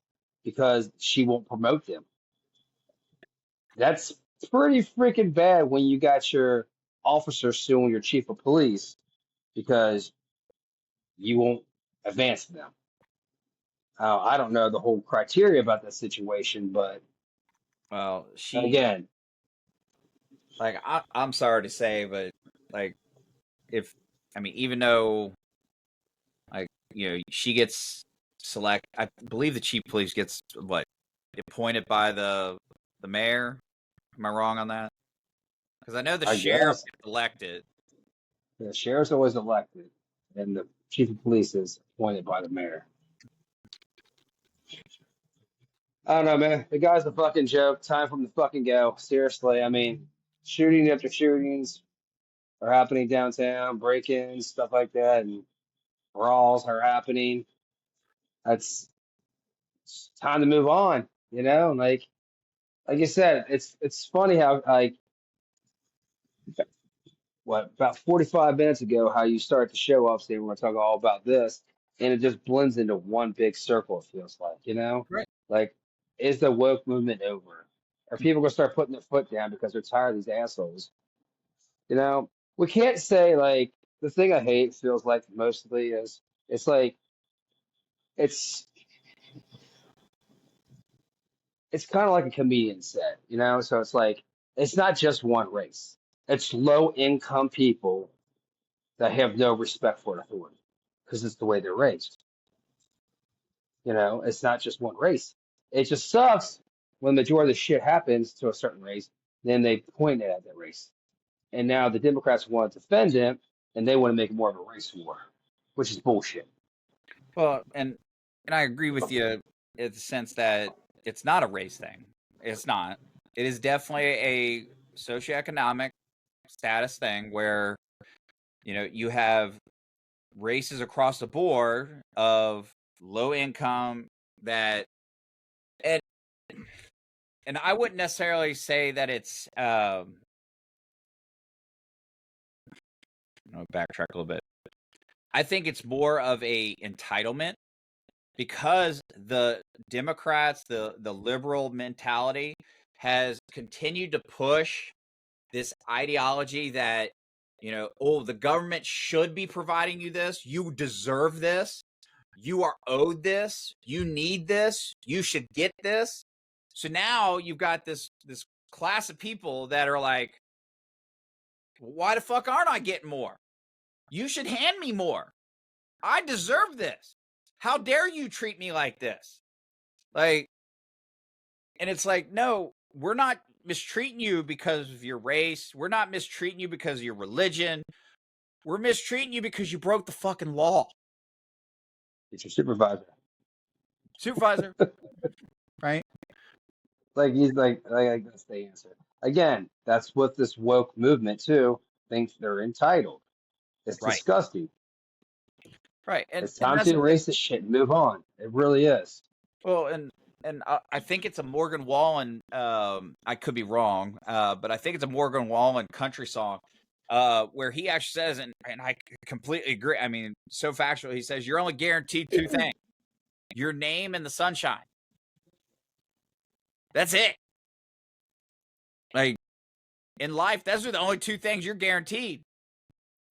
because she won't promote them. That's pretty freaking bad when you got your officer suing your chief of police because you won't advance them. I don't know the whole criteria about that situation, but again, like I'm sorry to say, but like even though she gets select, I believe the chief of police gets appointed by the mayor. Am I wrong on that? Because I know the sheriff gets elected. The sheriff's always elected, and the chief of police is appointed by the mayor. I don't know, man. The guy's a fucking joke. Time for him to fucking go. Seriously, I mean, shooting after shootings are happening downtown, break-ins, stuff like that, and brawls are happening. It's time to move on, Like you said, it's funny how about 45 minutes ago, how you start the show off saying we're going to talk all about this, and it just blends into one big circle, it feels like, Right. Like, is the woke movement over? Are people going to start putting their foot down because they're tired of these assholes? We can't say, like, the thing I hate feels like mostly is, it's like, it's kind of like a comedian said, So it's like, it's not just one race. It's low-income people that have no respect for authority because it's the way they're raised. It's not just one race. It just sucks when the majority of the shit happens to a certain race, then they point it at that race. And now the Democrats want to defend them, and they want to make it more of a race war, which is bullshit. Well, and I agree with you in the sense that it's not a race thing. It's not. It is definitely a socioeconomic status thing where, you have races across the board of low income that, and I wouldn't necessarily say that it's, backtrack a little bit. I think it's more of a entitlement because the Democrats, the liberal mentality has continued to push this ideology that, the government should be providing you this. You deserve this. You are owed this. You need this. You should get this. So now you've got this class of people that are like, why the fuck aren't I getting more? You should hand me more. I deserve this. How dare you treat me like this? And it's like, no, we're not mistreating you because of your race. We're not mistreating you because of your religion. We're mistreating you because you broke the fucking law. It's your supervisor. Supervisor. Right? He's like that's the answer. Again, that's what this woke movement too thinks they're entitled. It's disgusting. Right. It's time to erase this shit and move on. It really is. Well, and I think it's a Morgan Wallen. I could be wrong, but I think it's a Morgan Wallen country song, where he actually says, and I completely agree. I mean, so factual. He says, "You're only guaranteed two things: your name and the sunshine. That's it. Like in life, those are the only two things you're guaranteed.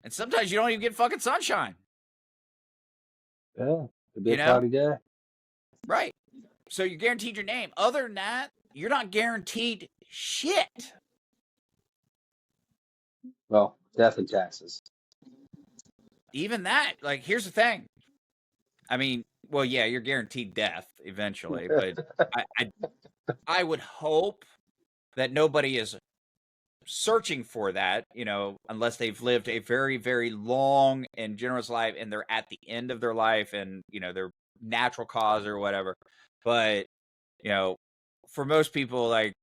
And sometimes you don't even get fucking sunshine. Yeah, it'd be a cloudy day. Right. So you're guaranteed your name. Other than that, you're not guaranteed shit. Well, death and taxes. Even that, like, here's the thing. I mean, well, yeah, you're guaranteed death eventually, but I would hope that nobody is searching for that, unless they've lived a very, very long and generous life and they're at the end of their life and, their natural cause or whatever. But, for most people, like,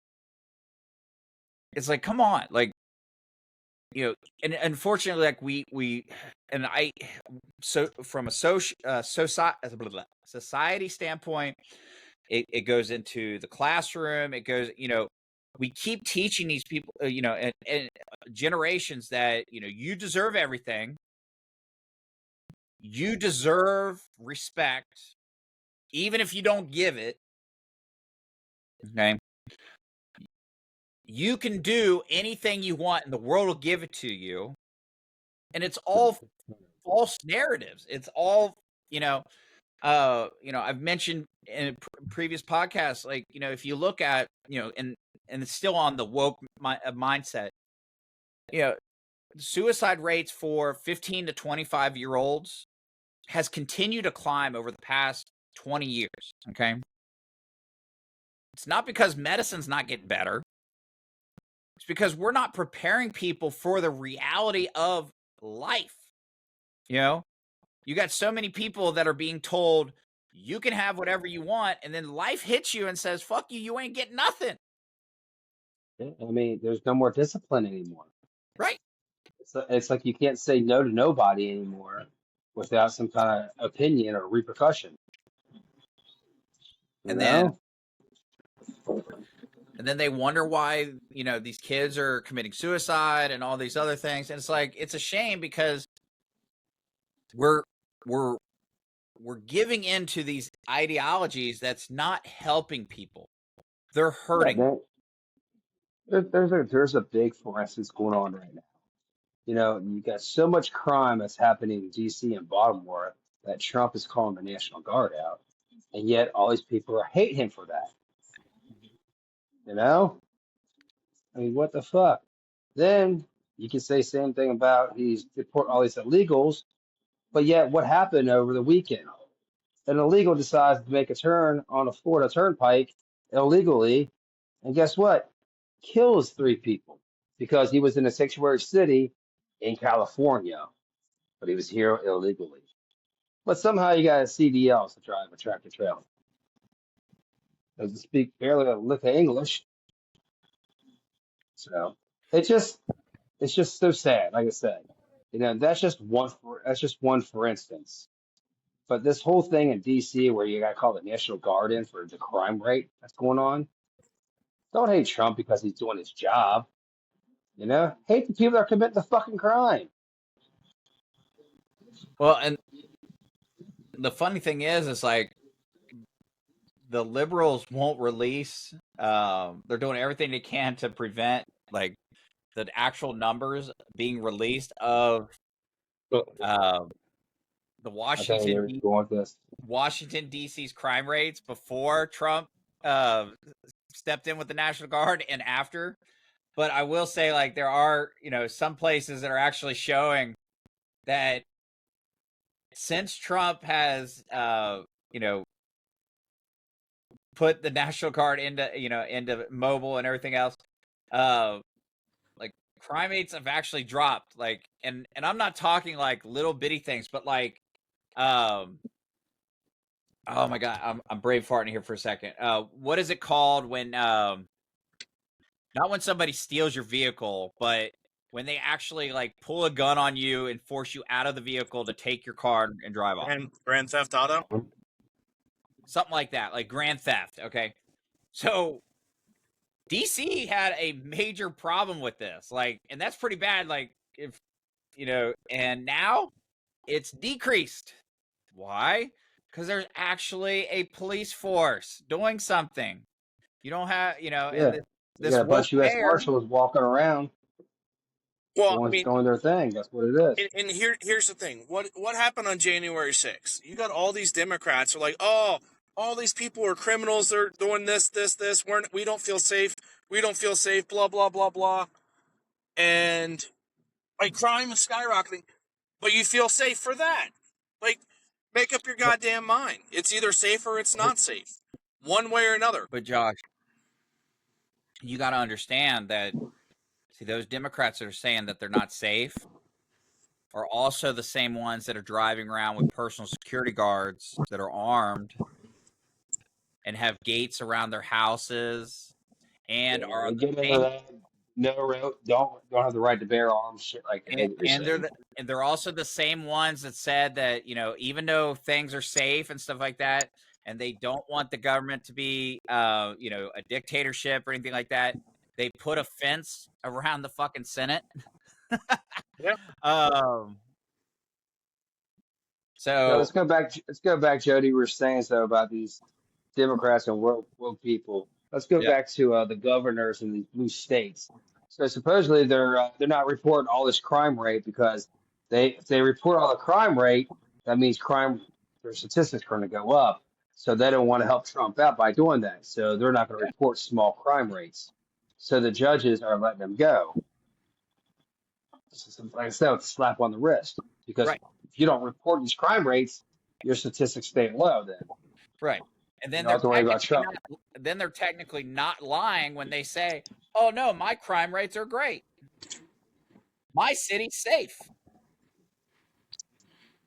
it's like, come on, like, and unfortunately, like so from a society standpoint, it goes into the classroom. It goes, we keep teaching these people, and generations that, you deserve everything. You deserve respect, even if you don't give it. Okay. You can do anything you want and the world will give it to you. And it's all false narratives. It's all, I've mentioned in previous podcasts, like, if you look at, and it's still on the woke mindset, suicide rates for 15 to 25-year-olds has continued to climb over the past 20 years. Okay. It's not because medicine's not getting better. It's because we're not preparing people for the reality of life. You got so many people that are being told you can have whatever you want, and then life hits you and says, fuck you, you ain't getting nothing. I mean, there's no more discipline anymore. Right. It's like you can't say no to nobody anymore without some kind of opinion or repercussion. And then they wonder why, these kids are committing suicide and all these other things. And it's like, it's a shame because we're giving into these ideologies that's not helping people. They're hurting. There's a big forensics going on right now. You got so much crime that's happening in D.C. and Baltimore that Trump is calling the National Guard out, and yet all these people hate him for that. I mean, what the fuck? Then you can say same thing about he's deport all these illegals, but yet what happened over the weekend? An illegal decides to make a turn on a Florida turnpike illegally, and guess what? Kills 3 people because he was in a sanctuary city in California, but he was here illegally. But somehow you got a CDL to drive a tractor trailer. Doesn't speak barely a lick of English. So it's just so sad. Like I said, that's just one for instance. But this whole thing in D.C. where you got to call the National Guard in for the crime rate that's going on, don't hate Trump because he's doing his job. Hate the people that are committing the fucking crime. Well, and the funny thing is like the liberals won't release. They're doing everything they can to prevent like the actual numbers being released of the Washington D.C.'s crime rates before Trump stepped in with the National Guard and after. But I will say, like, there are, some places that are actually showing that since Trump has, put the National Guard into mobile and everything else, like crime rates have actually dropped. Like, and I'm not talking like little bitty things, but like, oh my God, I'm brave farting here for a second. What is it called when, not when somebody steals your vehicle, but when they actually like pull a gun on you and force you out of the vehicle to take your car and drive off? Grand Theft Auto? something like that, like grand theft. Okay. So DC had a major problem with this, like, and that's pretty bad. Like, if and now it's decreased. Why? Because there's actually a police force doing something. You don't have, and this a bunch woke of U.S. mayor. Marshals walking around, doing their thing. That's what it is. And here's the thing. What happened on January 6th? You got all these Democrats who are like, oh, all these people are criminals. They're doing this. We don't feel safe. We don't feel safe. Blah, blah, blah, blah. And like crime is skyrocketing, but you feel safe for that. Like, make up your goddamn mind. It's either safe or it's not safe, one way or another. But Josh, you got to understand that. See, those Democrats that are saying that they're not safe are also the same ones that are driving around with personal security guards that are armed and have gates around their houses and are on the same. Don't have the right to bear arms, shit like that. And they're also the same ones that said that, even though things are safe and stuff like that, and they don't want the government to be, a dictatorship or anything like that, they put a fence around the fucking Senate. Yeah. So let's go back, Jody. We were saying so about these Democrats and woke people. Let's go back to the governors in these blue states. So supposedly they're not reporting all this crime rate because if they report all the crime rate, that means their statistics are going to go up. So they don't want to help Trump out by doing that. So they're not going to report small crime rates. So the judges are letting them go. Like I said, it's a slap on the wrist because if you don't report these crime rates, your statistics stay low. Then and then they're technically not lying when they say, "Oh no, my crime rates are great. My city's safe."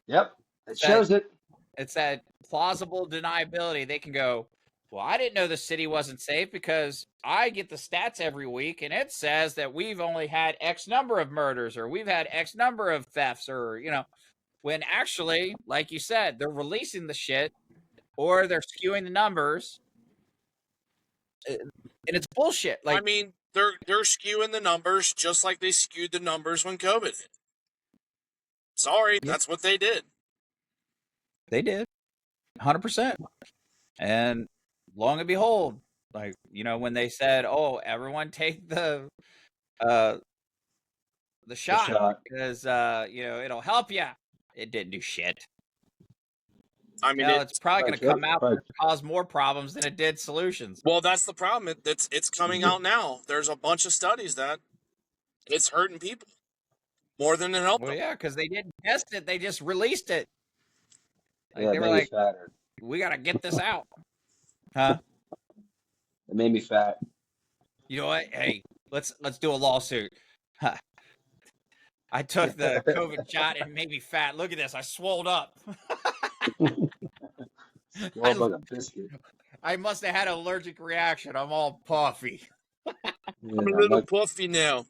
Yep, it shows it. It's that plausible deniability. They can go, "Well, I didn't know the city wasn't safe because I get the stats every week and it says that we've only had X number of murders or we've had X number of thefts or, when actually, like you said, they're releasing the shit or they're skewing the numbers and it's bullshit." Like, I mean, they're skewing the numbers just like they skewed the numbers when COVID hit. Sorry, that's what they did. They did 100%. And long and behold, like, when they said, "Oh, everyone take the shot because it'll help you," it didn't do shit. I mean, it's probably going to come out and cause more problems than it did solutions. Well, that's the problem. It's coming out now. There's a bunch of studies that it's hurting people more than it helped. Well, yeah, because they didn't test it; they just released it. Like, Yeah, they were like, "We got to get this out." Huh? It made me fat. You know what? Hey, let's do a lawsuit. Huh. I took the COVID shot and it made me fat. Look at this. I swolled up. Like a biscuit. I must have had an allergic reaction. I'm all puffy. I'm a little puffy now.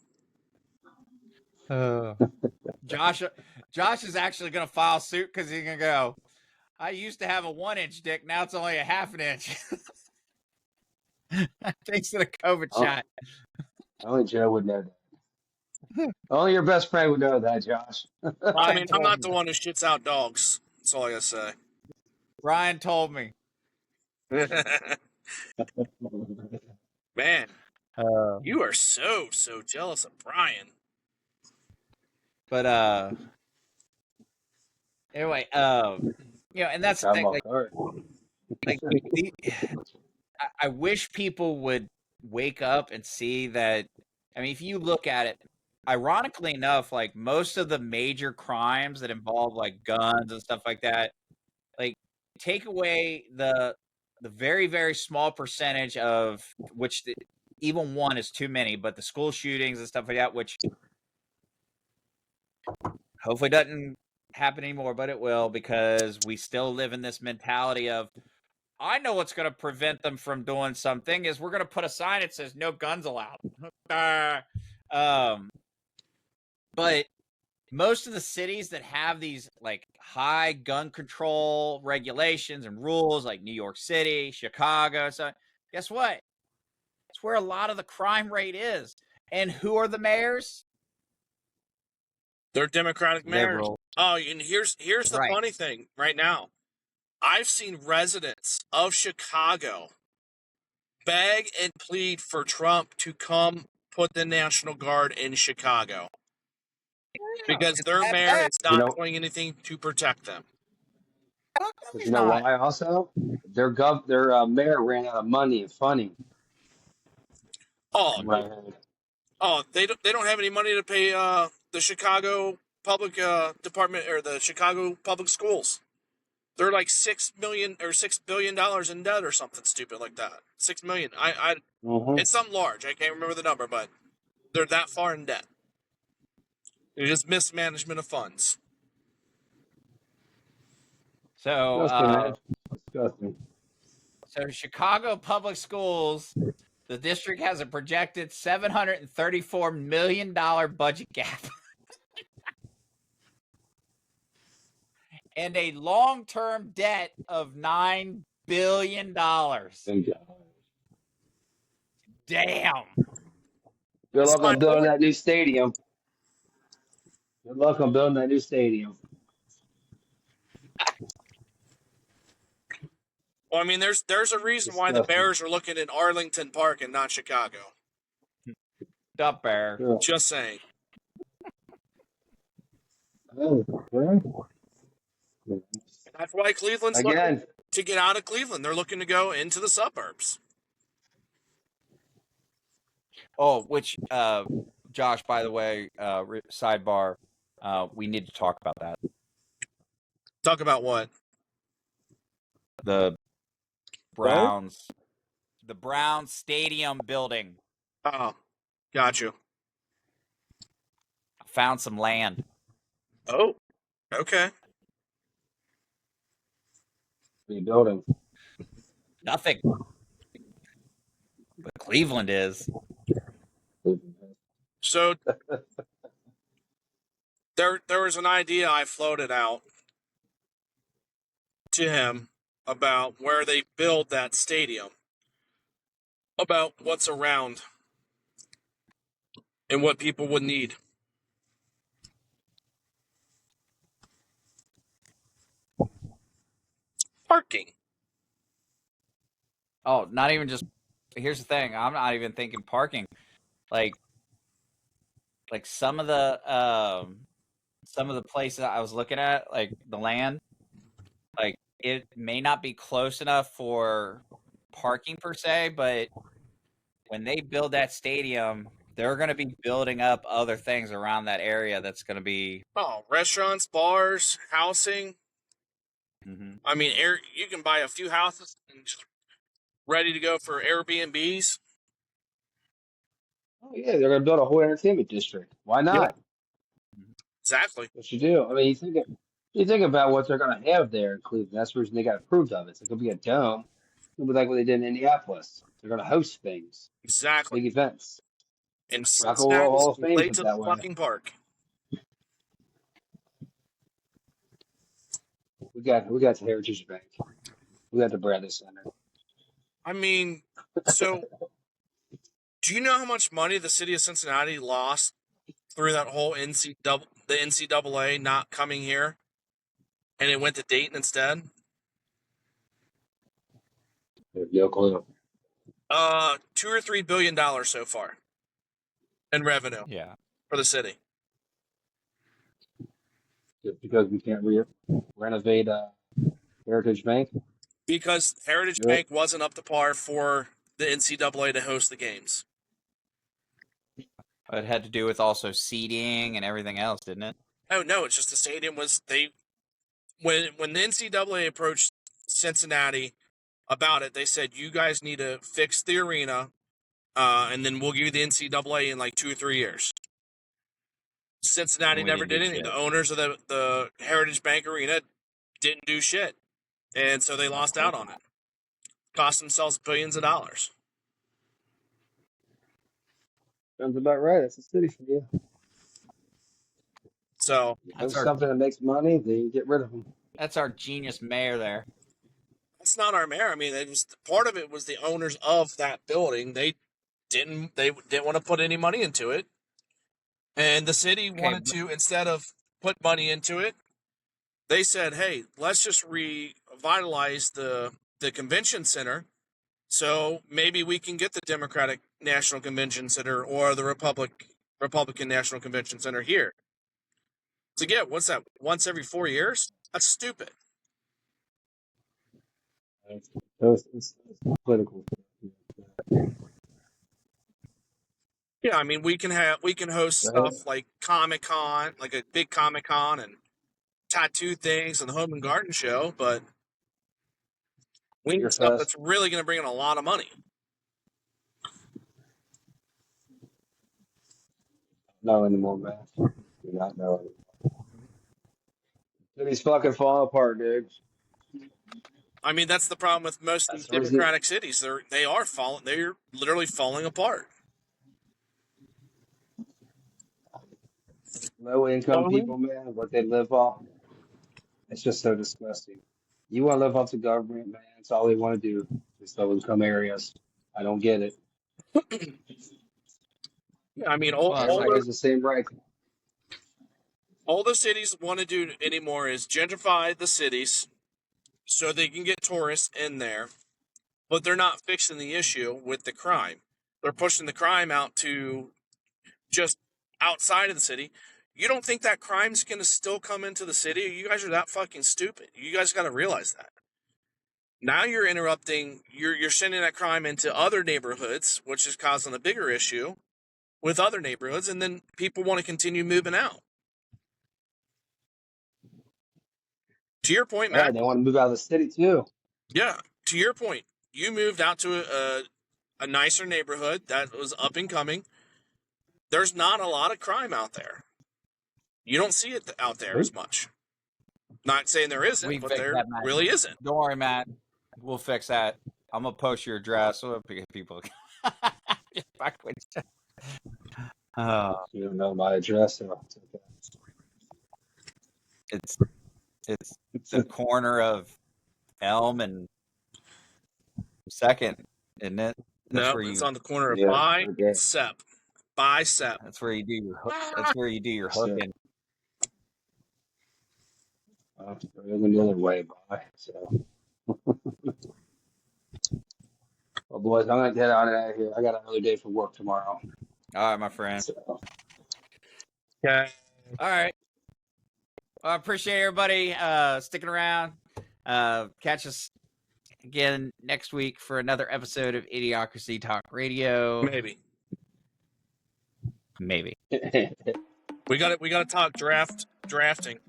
Josh is actually going to file suit because he's going to go, "I used to have a 1-inch dick. Now it's only a half an inch." Thanks to the COVID shot. Only Joe would know that. Only your best friend would know that, Josh. I mean, I'm not the one who shits out dogs. That's all I gotta say. Ryan told me. Man, you are so jealous of Brian. But anyway, and that's the thing. Like I wish people would wake up and see that. I mean, if you look at it, ironically enough, like most of the major crimes that involve like guns and stuff like that, like take away the very, very small percentage of which even one is too many, but the school shootings and stuff like that, which hopefully doesn't happen anymore, but it will, because we still live in this mentality of, I know what's going to prevent them from doing something is we're going to put a sign that says no guns allowed. But most of the cities that have these like high gun control regulations and rules, like New York City, Chicago, so guess what? It's where a lot of the crime rate is. And who are the mayors? They're Democratic mayors. Liberal. Oh, and here's the Right. funny thing right now. I've seen residents of Chicago beg and plead for Trump to come put the National Guard in Chicago because their that mayor bad. is not doing anything to protect them. How come But he's you know not? why? Also, their mayor ran out of money and funding. Oh, Right. they don't have any money to pay the Chicago Public Department or the Chicago Public Schools. They're like $6 billion in debt or something stupid like that. $6 million. It's something large. I can't remember the number, but they're that far in debt. It's just mismanagement of funds. So, Disgusting. so Chicago Public Schools, the district has a projected $734 million budget gap. And a long-term debt of $9 billion. Thank God. Damn. Good luck on building that new stadium. Good luck on building that new stadium. Well, I mean, there's a reason why the Bears are looking at Arlington Park and not Chicago. Up Bear. Yeah. Just saying. That's why Cleveland's looking to get out of Cleveland. They're looking to go into the suburbs. Oh, which, Josh, by the way, sidebar, we need to talk about that. Talk about what? The Browns. The Browns Stadium building. Oh, got you. Found some land. Oh, okay. What are you building? Nothing. But Cleveland is. So there was an idea I floated out to him about where they build that stadium, about what's around and what people would need. Parking. Oh, not even just. Here's the thing. I'm not even thinking parking. Like some of the places I was looking at, like the land, like it may not be close enough for parking per se, but when they build that stadium, they're going to be building up other things around that area. That's going to be Restaurants, bars, housing. Mm-hmm. I mean, you can buy a few houses and just ready to go for Airbnbs. Oh yeah, they're gonna build a whole entertainment district. Why not? Yeah. Exactly. What you do? I mean, you think about what they're gonna have there in Cleveland. That's the reason they got approved of it. It's gonna be a dome. It'll be like what they did in Indianapolis. They're gonna host things. Exactly. Big events. And Rock and Roll Hall of Fame late is to that the way. fucking park. We got the Heritage Bank. We got the Bradley Center. I mean, so do you know how much money the city of Cincinnati lost through that whole the NCAA not coming here, and it went to Dayton instead? No clue. $2 or $3 billion so far in revenue. Yeah. For the city. Just because we can't renovate Heritage Bank? Because Heritage Bank wasn't up to par for the NCAA to host the games. It had to do with also seating and everything else, didn't it? Oh no, it's just the stadium was when the NCAA approached Cincinnati about it, they said you guys need to fix the arena, and then we'll give you the NCAA in like 2 or 3 years. Cincinnati never did anything. The owners of the Heritage Bank Arena didn't do shit, and so they lost out on it. Cost themselves billions of dollars. Sounds about right. That's a city for you. So if something that makes money, they get rid of them. That's our genius mayor there. that's not our mayor. I mean, it was part of it was the owners of that building. They didn't want to put any money into it, and the city wanted to, instead of put money into it, they said, "Hey, let's just revitalize the convention center, so maybe we can get the Democratic National Convention Center or the Republican National Convention Center here." So yeah, what's that? Once every 4 years? That's stupid. It's political. Yeah, I mean, we can host stuff like Comic-Con, like a big Comic-Con and tattoo things and the Home and Garden Show, but we need stuff that's really going to bring in a lot of money. No anymore, man. Do not know anymore. City's fucking falling apart, dude. I mean, that's the problem with most of these democratic cities. They're literally falling apart. Low income people, man, what they live off. It's just so disgusting. You want to live off the government, man. It's all they want to do. These low income areas. I don't get it. Yeah, I mean, everybody's the same right. All the cities want to do anymore is gentrify the cities so they can get tourists in there, but they're not fixing the issue with the crime. They're pushing the crime out to just outside of the city. You don't think that crime's going to still come into the city? You guys are that fucking stupid. You guys got to realize that. Now you're interrupting, you're sending that crime into other neighborhoods, which is causing a bigger issue with other neighborhoods, and then people want to continue moving out. To your point, Matt. Yeah, they want to move out of the city too. Yeah, to your point, you moved out to a nicer neighborhood that was up and coming. There's not a lot of crime out there. You don't see it out there as much. Not saying there isn't, but there really isn't. Don't worry, Matt. We'll fix that. I'm going to post your address so people You don't know my address. So it's the corner of Elm and Second, isn't it? No, it's on the corner of Bicep. That's where you do your That's where you do your hooking. We're going the other way by. So, well, boys, I'm going to get out of here. I got another day for work tomorrow. All right, my friend. So. Okay. All right. Well, I appreciate everybody sticking around. Catch us again next week for another episode of Idiocracy Talk Radio. Maybe. We got to talk drafting.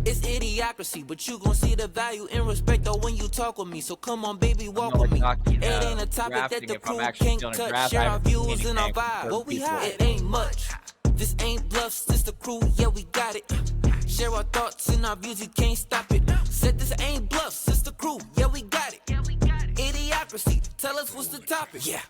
It's idiocracy, but you gon' see the value and respect though when you talk with me. So come on, baby, walk with me. It ain't a topic that the crew can't touch. Share our views and our vibe. What we have, it ain't much. This ain't bluffs, this the crew, yeah, we got it. Share our thoughts and our views, you can't stop it. Said this ain't bluffs, this the crew, yeah, we got it. Idiocracy, tell us what's the topic. Yeah.